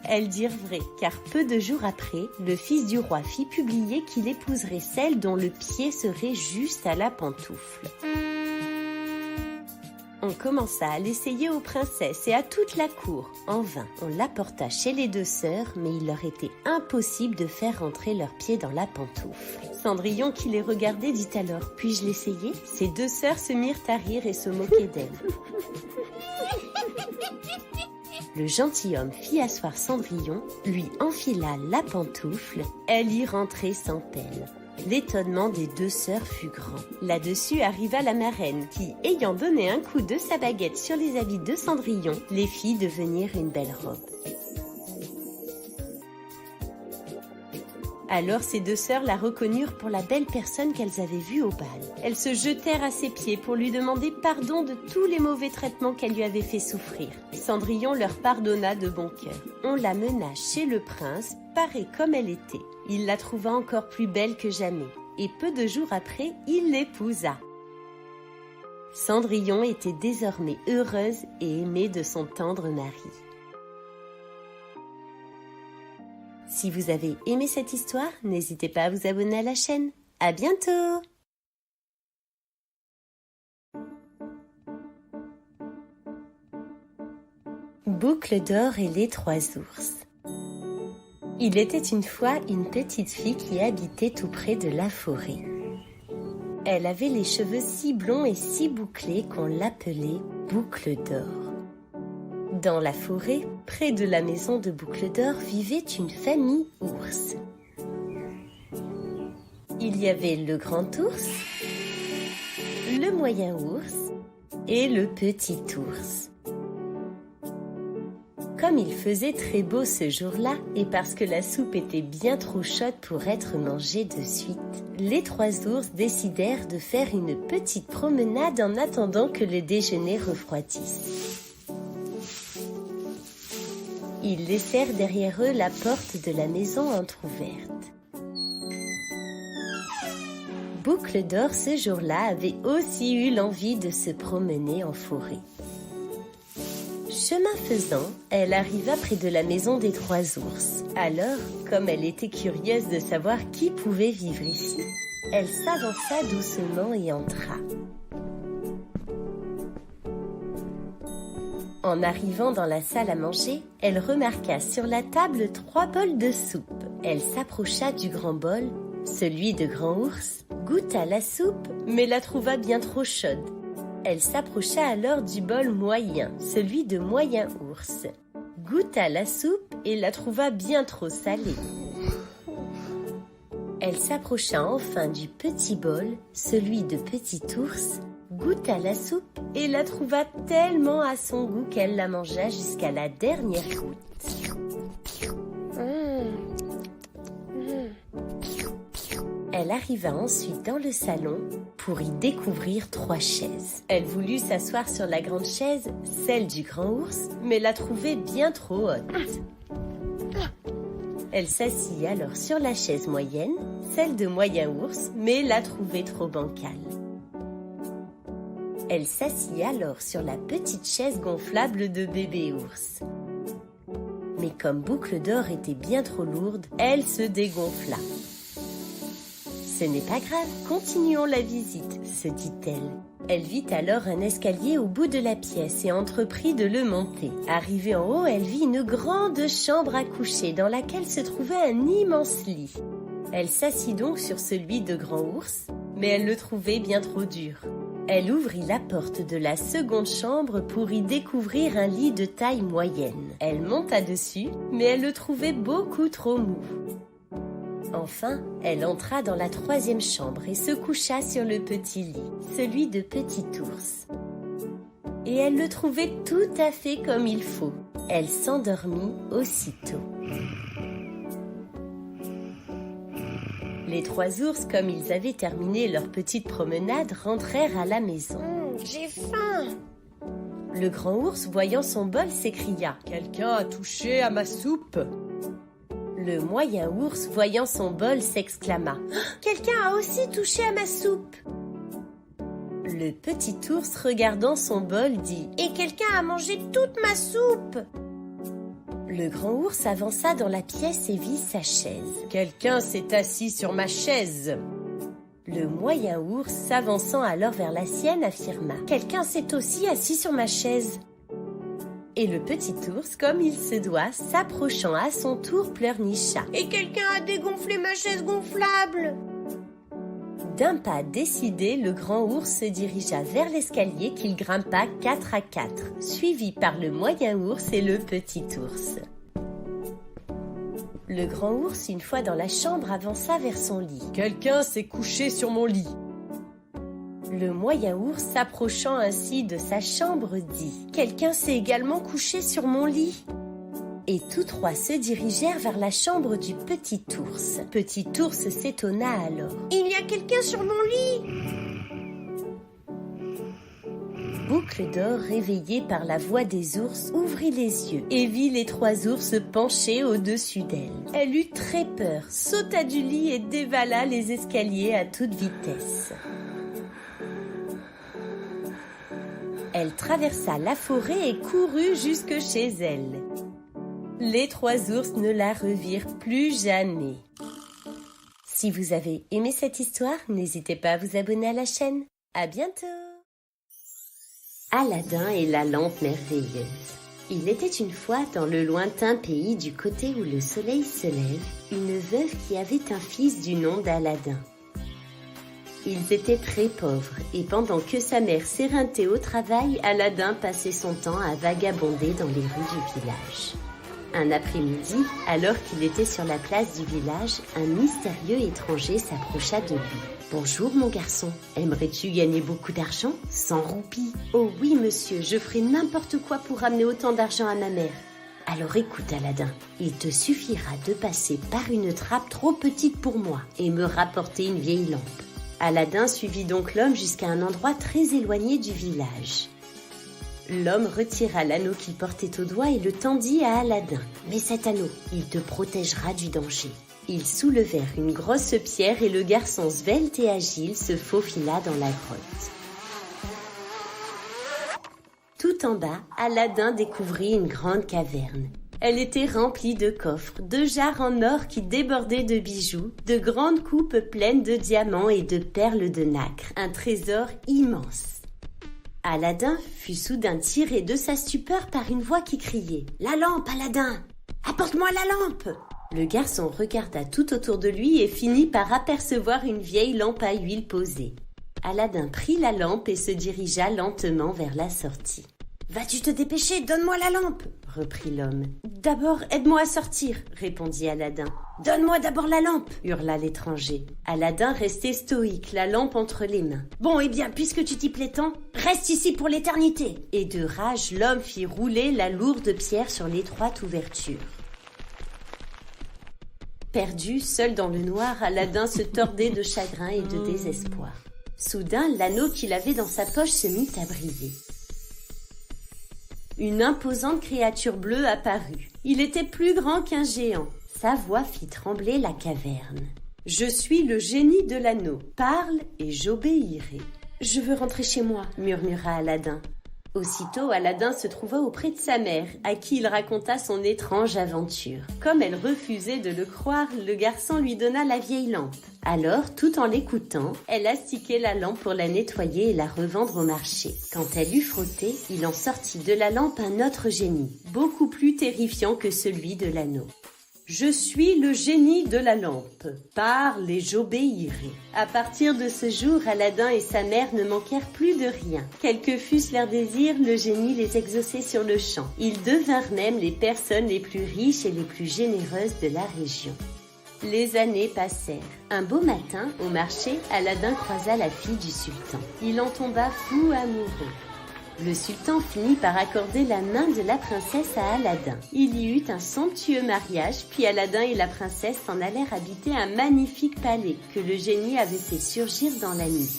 Elles dirent vrai, car peu de jours après, le fils du roi fit publier qu'il épouserait celle dont le pied serait juste à la pantoufle. On commença à l'essayer aux princesses et à toute la cour. En vain, on l'apporta chez les deux sœurs, mais il leur était impossible de faire rentrer leurs pieds dans la pantoufle. Cendrillon, qui les regardait, dit alors « Puis-je l'essayer ?» Ses deux sœurs se mirent à rire et se moquer d'elle. Le gentilhomme fit asseoir Cendrillon, lui enfila la pantoufle, elle y rentrait sans peine. L'étonnement des deux sœurs fut grand. Là-dessus arriva la marraine qui, ayant donné un coup de sa baguette sur les habits de Cendrillon, les fit devenir une belle robe. Alors ces deux sœurs la reconnurent pour la belle personne qu'elles avaient vue au bal. Elles se jetèrent à ses pieds pour lui demander pardon de tous les mauvais traitements qu'elle lui avait fait souffrir. Cendrillon leur pardonna de bon cœur. On la mena chez le prince, parée comme elle était. Il la trouva encore plus belle que jamais, et peu de jours après, il l'épousa. Cendrillon était désormais heureuse et aimée de son tendre mari. Si vous avez aimé cette histoire, n'hésitez pas à vous abonner à la chaîne. À bientôt! Boucle d'or et les trois ours. Il était une fois une petite fille qui habitait tout près de la forêt. Elle avait les cheveux si blonds et si bouclés qu'on l'appelait Boucle d'or. Dans la forêt, près de la maison de Boucle d'or, vivait une famille ours. Il y avait le grand ours, le moyen ours et le petit ours. Comme il faisait très beau ce jour-là, et parce que la soupe était bien trop chaude pour être mangée de suite, les trois ours décidèrent de faire une petite promenade en attendant que le déjeuner refroidisse. Ils laissèrent derrière eux la porte de la maison entr'ouverte. Boucle d'or ce jour-là avait aussi eu l'envie de se promener en forêt. Chemin faisant, elle arriva près de la maison des trois ours. Alors, comme elle était curieuse de savoir qui pouvait vivre ici, elle s'avança doucement et entra. En arrivant dans la salle à manger, elle remarqua sur la table 3 bols de soupe. Elle s'approcha du grand bol, celui de grand ours, goûta la soupe, mais la trouva bien trop chaude. Elle s'approcha alors du bol moyen, celui de moyen ours, goûta la soupe et la trouva bien trop salée. Elle s'approcha enfin du petit bol, celui de petit ours, goûta la soupe et la trouva tellement à son goût qu'elle la mangea jusqu'à la dernière goutte. Elle arriva ensuite dans le salon pour y découvrir 3 chaises. Elle voulut s'asseoir sur la grande chaise, celle du grand ours, mais la trouvait bien trop haute. Elle s'assit alors sur la chaise moyenne, celle de moyen ours, mais la trouvait trop bancale. Elle s'assit alors sur la petite chaise gonflable de bébé ours. Mais comme Boucle d'or était bien trop lourde, elle se dégonfla. Ce n'est pas grave, continuons la visite, se dit-elle. Elle vit alors un escalier au bout de la pièce et entreprit de le monter. Arrivée en haut, elle vit une grande chambre à coucher dans laquelle se trouvait un immense lit. Elle s'assit donc sur celui de grand ours, mais elle le trouvait bien trop dur. Elle ouvrit la porte de la seconde chambre pour y découvrir un lit de taille moyenne. Elle monta dessus, mais elle le trouvait beaucoup trop mou. Enfin, elle entra dans la 3e chambre et se coucha sur le petit lit, celui de petit ours. Et elle le trouvait tout à fait comme il faut. Elle s'endormit aussitôt. Les 3 ours, comme ils avaient terminé leur petite promenade, rentrèrent à la maison. J'ai faim. Le grand ours, voyant son bol, s'écria « Quelqu'un a touché à ma soupe !» Le moyen ours, voyant son bol, s'exclama « Quelqu'un a aussi touché à ma soupe. Le petit ours, regardant son bol, dit « Et quelqu'un a mangé toute ma soupe. » Le grand ours avança dans la pièce et vit sa chaise. Quelqu'un s'est assis sur ma chaise. Le moyen ours, s'avançant alors vers la sienne, affirma « Quelqu'un s'est aussi assis sur ma chaise !» Et le petit ours, comme il se doit, s'approchant à son tour, pleurnicha. Et quelqu'un a dégonflé ma chaise gonflable. D'un pas décidé, le grand ours se dirigea vers l'escalier qu'il grimpa 4 à 4, suivi par le moyen ours et le petit ours. Le grand ours, une fois dans la chambre, avança vers son lit. « Quelqu'un s'est couché sur mon lit !» Le moyen ours, s'approchant ainsi de sa chambre, dit « Quelqu'un s'est également couché sur mon lit !» Et tous trois se dirigèrent vers la chambre du petit ours. Petit ours s'étonna alors. « Il y a quelqu'un sur mon lit !» Boucle d'or, réveillée par la voix des ours, ouvrit les yeux et vit les 3 ours penchés au-dessus d'elle. Elle eut très peur, sauta du lit et dévala les escaliers à toute vitesse. Elle traversa la forêt et courut jusque chez elle. Les 3 ours ne la revirent plus jamais. Si vous avez aimé cette histoire, n'hésitez pas à vous abonner à la chaîne. À bientôt! Aladin et la lampe merveilleuse. Il était une fois dans le lointain pays du côté où le soleil se lève, une veuve qui avait un fils du nom d'Aladin. Ils étaient très pauvres et pendant que sa mère s'éreintait au travail, Aladin passait son temps à vagabonder dans les rues du village. Un après-midi, alors qu'il était sur la place du village, un mystérieux étranger s'approcha de lui. « Bonjour mon garçon, aimerais-tu gagner beaucoup d'argent ? 100 roupies. Oh oui monsieur, je ferai n'importe quoi pour ramener autant d'argent à ma mère. Alors écoute Aladin, il te suffira de passer par une trappe trop petite pour moi et me rapporter une vieille lampe. » Aladin suivit donc l'homme jusqu'à un endroit très éloigné du village. L'homme retira l'anneau qu'il portait au doigt et le tendit à Aladin. « Mais cet anneau, il te protégera du danger. » Ils soulevèrent une grosse pierre et le garçon svelte et agile se faufila dans la grotte. Tout en bas, Aladin découvrit une grande caverne. Elle était remplie de coffres, de jarres en or qui débordaient de bijoux, de grandes coupes pleines de diamants et de perles de nacre. Un trésor immense. Aladin fut soudain tiré de sa stupeur par une voix qui criait « La lampe, Aladin! Apporte-moi la lampe !» Le garçon regarda tout autour de lui et finit par apercevoir une vieille lampe à huile posée. Aladin prit la lampe et se dirigea lentement vers la sortie. « Vas-tu te dépêcher, donne-moi la lampe !» reprit l'homme. « D'abord, aide-moi à sortir !» répondit Aladin. « Donne-moi d'abord la lampe !» hurla l'étranger. Aladin restait stoïque, la lampe entre les mains. « Bon, eh bien, puisque tu t'y plais tant, reste ici pour l'éternité !» Et de rage, l'homme fit rouler la lourde pierre sur l'étroite ouverture. Perdu, seul dans le noir, Aladin se tordait de chagrin et de désespoir. Soudain, l'anneau qu'il avait dans sa poche se mit à briller. Une imposante créature bleue apparut. Il était plus grand qu'un géant. Sa voix fit trembler la caverne. « Je suis le génie de l'anneau. Parle et j'obéirai. »« Je veux rentrer chez moi, » murmura Aladin. Aussitôt, Aladin se trouva auprès de sa mère, à qui il raconta son étrange aventure. Comme elle refusait de le croire, le garçon lui donna la vieille lampe. Alors, tout en l'écoutant, elle astiquait la lampe pour la nettoyer et la revendre au marché. Quand elle eut frotté, il en sortit de la lampe un autre génie, beaucoup plus terrifiant que celui de l'anneau. Je suis le génie de la lampe. Parle et j'obéirai. À partir de ce jour, Aladin et sa mère ne manquèrent plus de rien. Quels que fussent leurs désirs, le génie les exauçait sur le champ. Ils devinrent même les personnes les plus riches et les plus généreuses de la région. Les années passèrent. Un beau matin, au marché, Aladin croisa la fille du sultan. Il en tomba fou amoureux. Le sultan finit par accorder la main de la princesse à Aladin. Il y eut un somptueux mariage, puis Aladin et la princesse s'en allèrent habiter un magnifique palais que le génie avait fait surgir dans la nuit.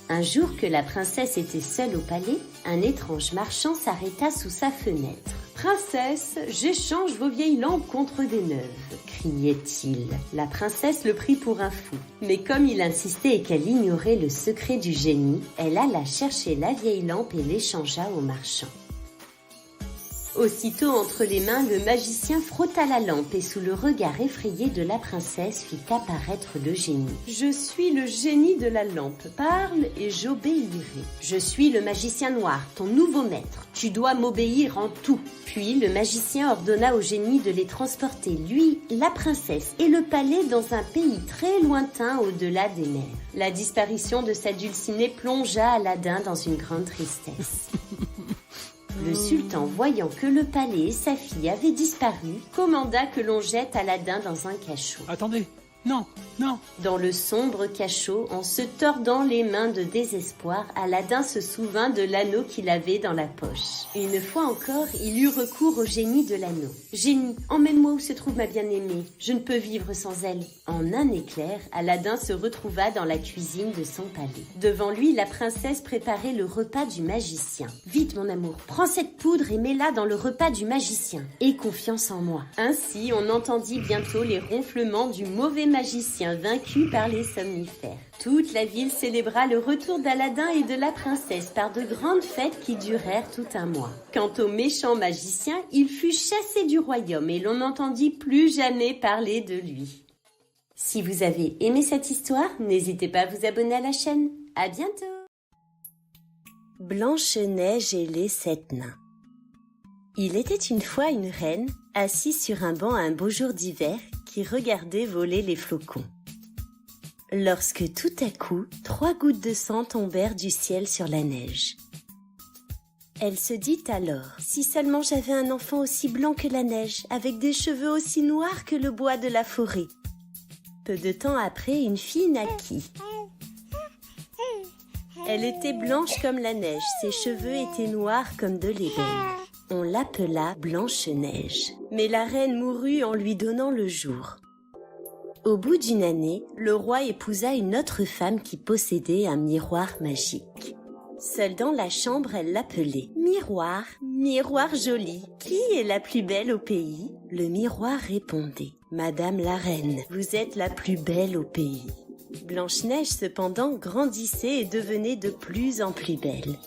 Un jour que la princesse était seule au palais, un étrange marchand s'arrêta sous sa fenêtre. « Princesse, j'échange vos vieilles lampes contre des neuves !» criait-il. La princesse le prit pour un fou. Mais comme il insistait et qu'elle ignorait le secret du génie, elle alla chercher la vieille lampe et l'échangea au marchand. Aussitôt entre les mains, le magicien frotta la lampe et sous le regard effrayé de la princesse fit apparaître le génie. « Je suis le génie de la lampe, parle et j'obéirai. Je suis le magicien noir, ton nouveau maître. Tu dois m'obéir en tout. » Puis le magicien ordonna au génie de les transporter, lui, la princesse et le palais dans un pays très lointain au-delà des mers. La disparition de sa dulcinée plongea Aladdin dans une grande tristesse. Le sultan, voyant que le palais et sa fille avaient disparu, commanda que l'on jette Aladdin dans un cachot. Attendez, non, non. Dans le sombre cachot, en se tordant les mains de désespoir, Aladdin se souvint de l'anneau qu'il avait dans la poche. Une fois encore, il eut recours au génie de l'anneau. « Génie, emmène-moi où se trouve ma bien-aimée. Je ne peux vivre sans elle. » En un éclair, Aladdin se retrouva dans la cuisine de son palais. Devant lui, la princesse préparait le repas du magicien. « Vite, mon amour, prends cette poudre et mets-la dans le repas du magicien. Aie confiance en moi. » Ainsi, on entendit bientôt les ronflements du mauvais magicien vaincu par les somnifères. Toute la ville célébra le retour d'Aladin et de la princesse par de grandes fêtes qui durèrent tout un mois. Quant au méchant magicien, il fut chassé du royaume et l'on n'entendit plus jamais parler de lui. Si vous avez aimé cette histoire, n'hésitez pas à vous abonner à la chaîne. À bientôt! Blanche-Neige et les 7 nains. Il était une fois une reine, assise sur un banc un beau jour d'hiver, qui regardait voler les flocons. Lorsque tout à coup, 3 gouttes de sang tombèrent du ciel sur la neige. Elle se dit alors, si seulement j'avais un enfant aussi blanc que la neige, avec des cheveux aussi noirs que le bois de la forêt. Peu de temps après, une fille naquit. Elle était blanche comme la neige, ses cheveux étaient noirs comme de l'ébène. On l'appela Blanche-Neige. Mais la reine mourut en lui donnant le jour. Au bout d'une année, le roi épousa une autre femme qui possédait un miroir magique. Seule dans la chambre, elle l'appelait « Miroir, miroir joli, qui est la plus belle au pays ?» Le miroir répondait « Madame la reine, vous êtes la plus belle au pays. » Blanche-Neige, cependant, grandissait et devenait de plus en plus belle.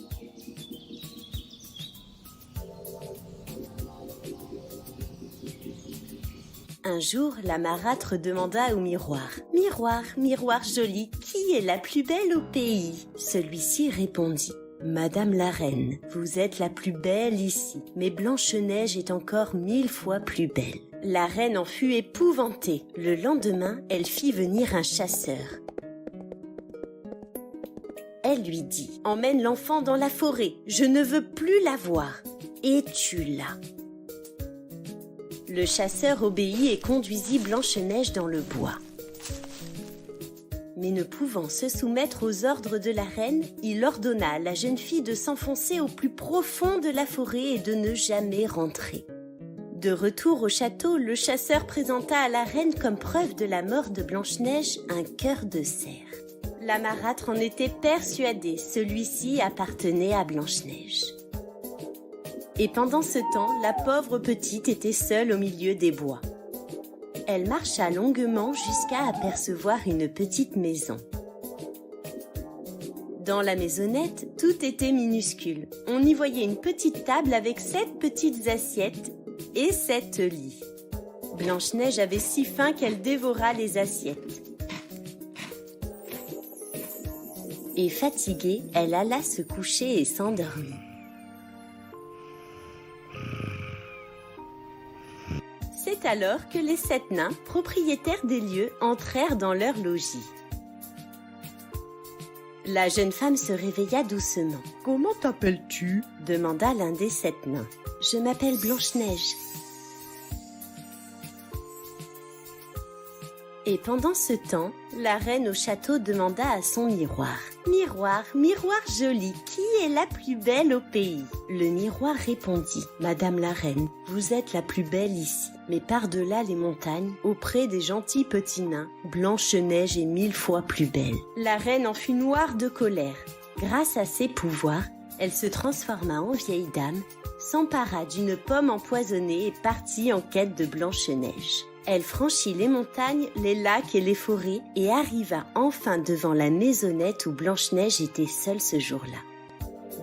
Un jour, la marâtre demanda au miroir « Miroir, miroir joli, qui est la plus belle au pays ?» Celui-ci répondit « Madame la reine, vous êtes la plus belle ici, mais Blanche-Neige est encore 1000 fois plus belle. » La reine en fut épouvantée. Le lendemain, elle fit venir un chasseur. Elle lui dit « Emmène l'enfant dans la forêt, je ne veux plus la voir. » Et tue-la. Le chasseur obéit et conduisit Blanche-Neige dans le bois. Mais ne pouvant se soumettre aux ordres de la reine, il ordonna à la jeune fille de s'enfoncer au plus profond de la forêt et de ne jamais rentrer. De retour au château, le chasseur présenta à la reine comme preuve de la mort de Blanche-Neige un cœur de cerf. La marâtre en était persuadée, celui-ci appartenait à Blanche-Neige. Et pendant ce temps, la pauvre petite était seule au milieu des bois. Elle marcha longuement jusqu'à apercevoir une petite maison. Dans la maisonnette, tout était minuscule. On y voyait une petite table avec 7 petites assiettes et 7 lits. Blanche-Neige avait si faim qu'elle dévora les assiettes. Et fatiguée, elle alla se coucher et s'endormit. C'est alors que les 7 nains, propriétaires des lieux, entrèrent dans leur logis. La jeune femme se réveilla doucement. « Comment t'appelles-tu » demanda l'un des 7 nains. « Je m'appelle Blanche-Neige. » Et pendant ce temps, la reine au château demanda à son miroir « Miroir, miroir joli, qui est la plus belle au pays ?» Le miroir répondit « Madame la reine, vous êtes la plus belle ici, mais par-delà les montagnes, auprès des gentils petits nains, Blanche-Neige est 1000 fois plus belle. » La reine en fut noire de colère. Grâce à ses pouvoirs, elle se transforma en vieille dame, s'empara d'une pomme empoisonnée et partit en quête de Blanche-Neige. Elle franchit les montagnes, les lacs et les forêts et arriva enfin devant la maisonnette où Blanche-Neige était seule ce jour-là.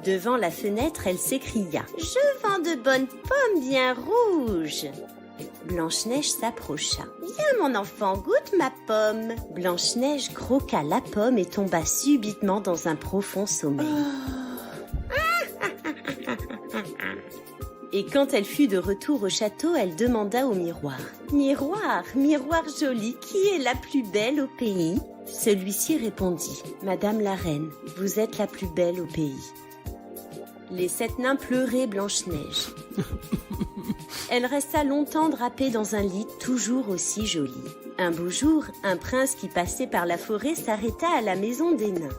Devant la fenêtre, elle s'écria « Je vends de bonnes pommes bien rouges !» Blanche-Neige s'approcha. « Viens, mon enfant, goûte ma pomme !» Blanche-Neige croqua la pomme et tomba subitement dans un profond sommeil. Et quand elle fut de retour au château, elle demanda au miroir. « Miroir, miroir joli, qui est la plus belle au pays ?» Celui-ci répondit. « Madame la reine, vous êtes la plus belle au pays. » Les 7 nains pleuraient Blanche-Neige. Elle resta longtemps drapée dans un lit toujours aussi joli. Un beau jour, un prince qui passait par la forêt s'arrêta à la maison des nains.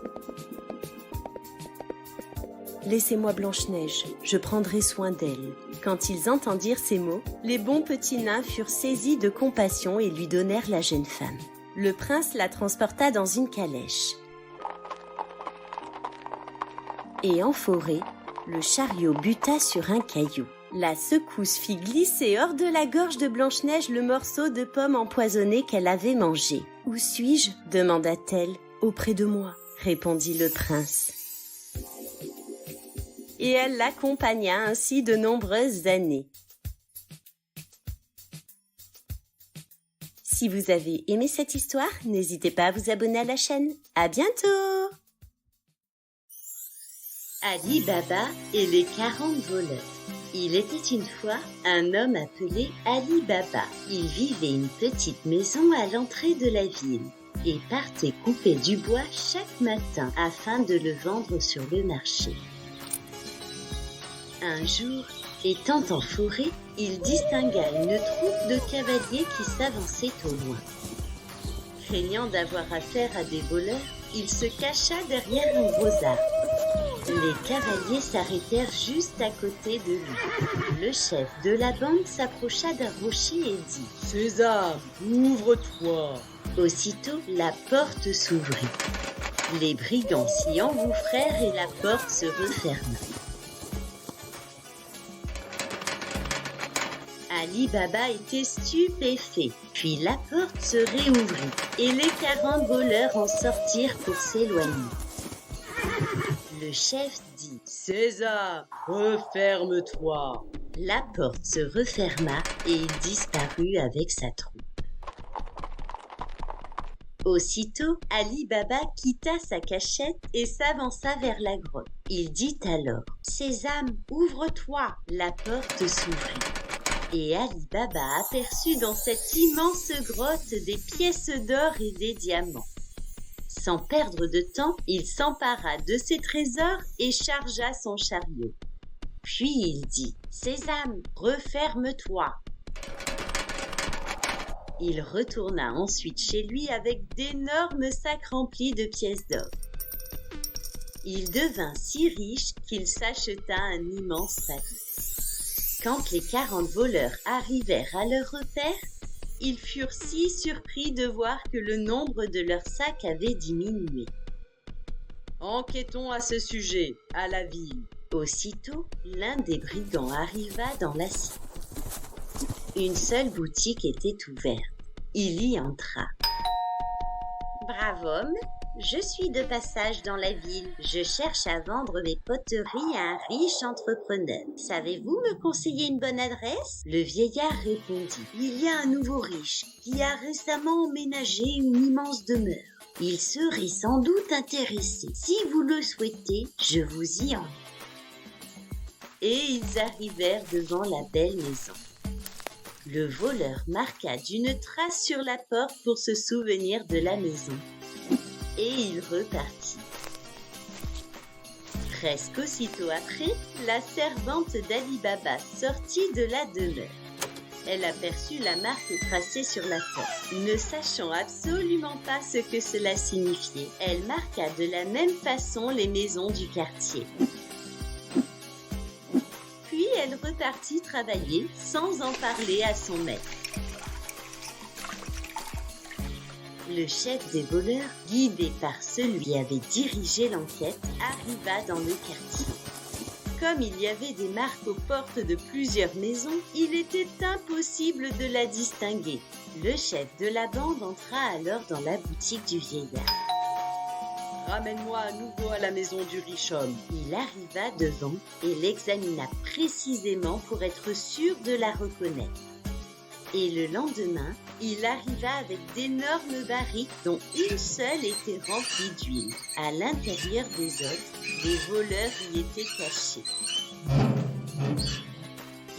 « Laissez-moi Blanche-Neige, je prendrai soin d'elle. » Quand ils entendirent ces mots, les bons petits nains furent saisis de compassion et lui donnèrent la jeune femme. Le prince la transporta dans une calèche. Et en forêt, le chariot buta sur un caillou. La secousse fit glisser hors de la gorge de Blanche-Neige le morceau de pomme empoisonnée qu'elle avait mangé. « Où suis-je » demanda-t-elle. « Auprès de moi » répondit le prince. Et elle l'accompagna ainsi de nombreuses années. Si vous avez aimé cette histoire, n'hésitez pas à vous abonner à la chaîne. À bientôt! Ali Baba et les 40 voleurs. Il était une fois un homme appelé Ali Baba. Il vivait une petite maison à l'entrée de la ville et partait couper du bois chaque matin afin de le vendre sur le marché. Un jour, étant en forêt, il distingua une troupe de cavaliers qui s'avançait au loin. Craignant d'avoir affaire à des voleurs, il se cacha derrière un gros arbre. Les cavaliers s'arrêtèrent juste à côté de lui. Le chef de la bande s'approcha d'un rocher et dit « Sésame, ouvre-toi !» Aussitôt, la porte s'ouvrit. Les brigands s'y engouffrèrent et la porte se referma. Ali Baba était stupéfait, puis la porte se réouvrit et les 40 voleurs en sortirent pour s'éloigner. Le chef dit « Sésame, referme-toi !» La porte se referma et il disparut avec sa troupe. Aussitôt, Ali Baba quitta sa cachette et s'avança vers la grotte. Il dit alors « Sésame, ouvre-toi !» La porte s'ouvrit. Et Ali Baba aperçut dans cette immense grotte des pièces d'or et des diamants. Sans perdre de temps, il s'empara de ses trésors et chargea son chariot. Puis il dit « Sésame, referme-toi !» Il retourna ensuite chez lui avec d'énormes sacs remplis de pièces d'or. Il devint si riche qu'il s'acheta un immense palais. Quand les 40 voleurs arrivèrent à leur repère, ils furent si surpris de voir que le nombre de leurs sacs avait diminué. « Enquêtons à ce sujet, à la ville. » Aussitôt, l'un des brigands arriva dans la cité. Une seule boutique était ouverte. Il y entra. « Brave homme, je suis de passage dans la ville. Je cherche à vendre mes poteries à un riche entrepreneur. Savez-vous me conseiller une bonne adresse ?» Le vieillard répondit. « Il y a un nouveau riche qui a récemment emménagé une immense demeure. Il serait sans doute intéressé. Si vous le souhaitez, je vous y envoie. » Et ils arrivèrent devant la belle maison. Le voleur marqua d'une trace sur la porte pour se souvenir de la maison. Et il repartit. Presque aussitôt après, la servante d'Ali Baba sortit de la demeure. Elle aperçut la marque tracée sur la porte. Ne sachant absolument pas ce que cela signifiait, elle marqua de la même façon les maisons du quartier. Puis elle repartit travailler sans en parler à son maître. Le chef des voleurs, guidé par celui qui avait dirigé l'enquête, arriva dans le quartier. Comme il y avait des marques aux portes de plusieurs maisons, il était impossible de la distinguer. Le chef de la bande entra alors dans la boutique du vieillard. « Ramène-moi à nouveau à la maison du riche homme. Il arriva devant et l'examina précisément pour être sûr de la reconnaître. Et le lendemain, il arriva avec d'énormes barriques dont une seule était remplie d'huile. À l'intérieur des autres, des voleurs y étaient cachés.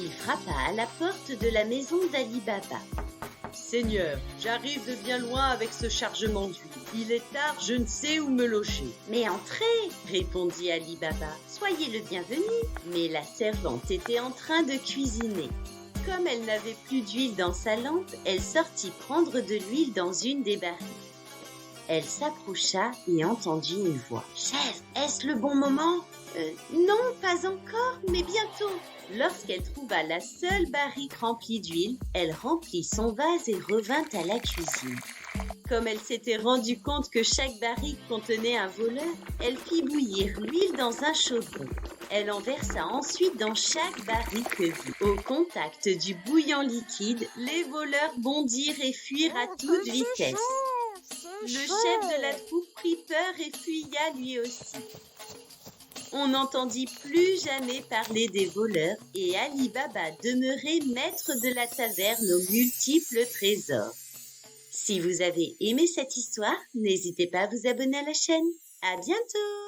Il frappa à la porte de la maison d'Ali Baba. Seigneur, j'arrive de bien loin avec ce chargement d'huile. Il est tard, je ne sais où me loger. Mais entrez, répondit Ali Baba. Soyez le bienvenu. Mais la servante était en train de cuisiner. Comme elle n'avait plus d'huile dans sa lampe, elle sortit prendre de l'huile dans une des barriques. Elle s'approcha et entendit une voix. « Chef, est-ce le bon moment ?»« Non, pas encore, mais bientôt. » Lorsqu'elle trouva la seule barrique remplie d'huile, elle remplit son vase et revint à la cuisine. Comme elle s'était rendue compte que chaque barrique contenait un voleur, elle fit bouillir l'huile dans un chaudron. Elle en versa ensuite dans chaque barrique vue. Au contact du bouillon liquide, les voleurs bondirent et fuirent à toute vitesse. Le chef de la troupe prit peur et fuya lui aussi. On n'entendit plus jamais parler des voleurs et Ali Baba demeurait maître de la taverne aux multiples trésors. Si vous avez aimé cette histoire, n'hésitez pas à vous abonner à la chaîne. À bientôt!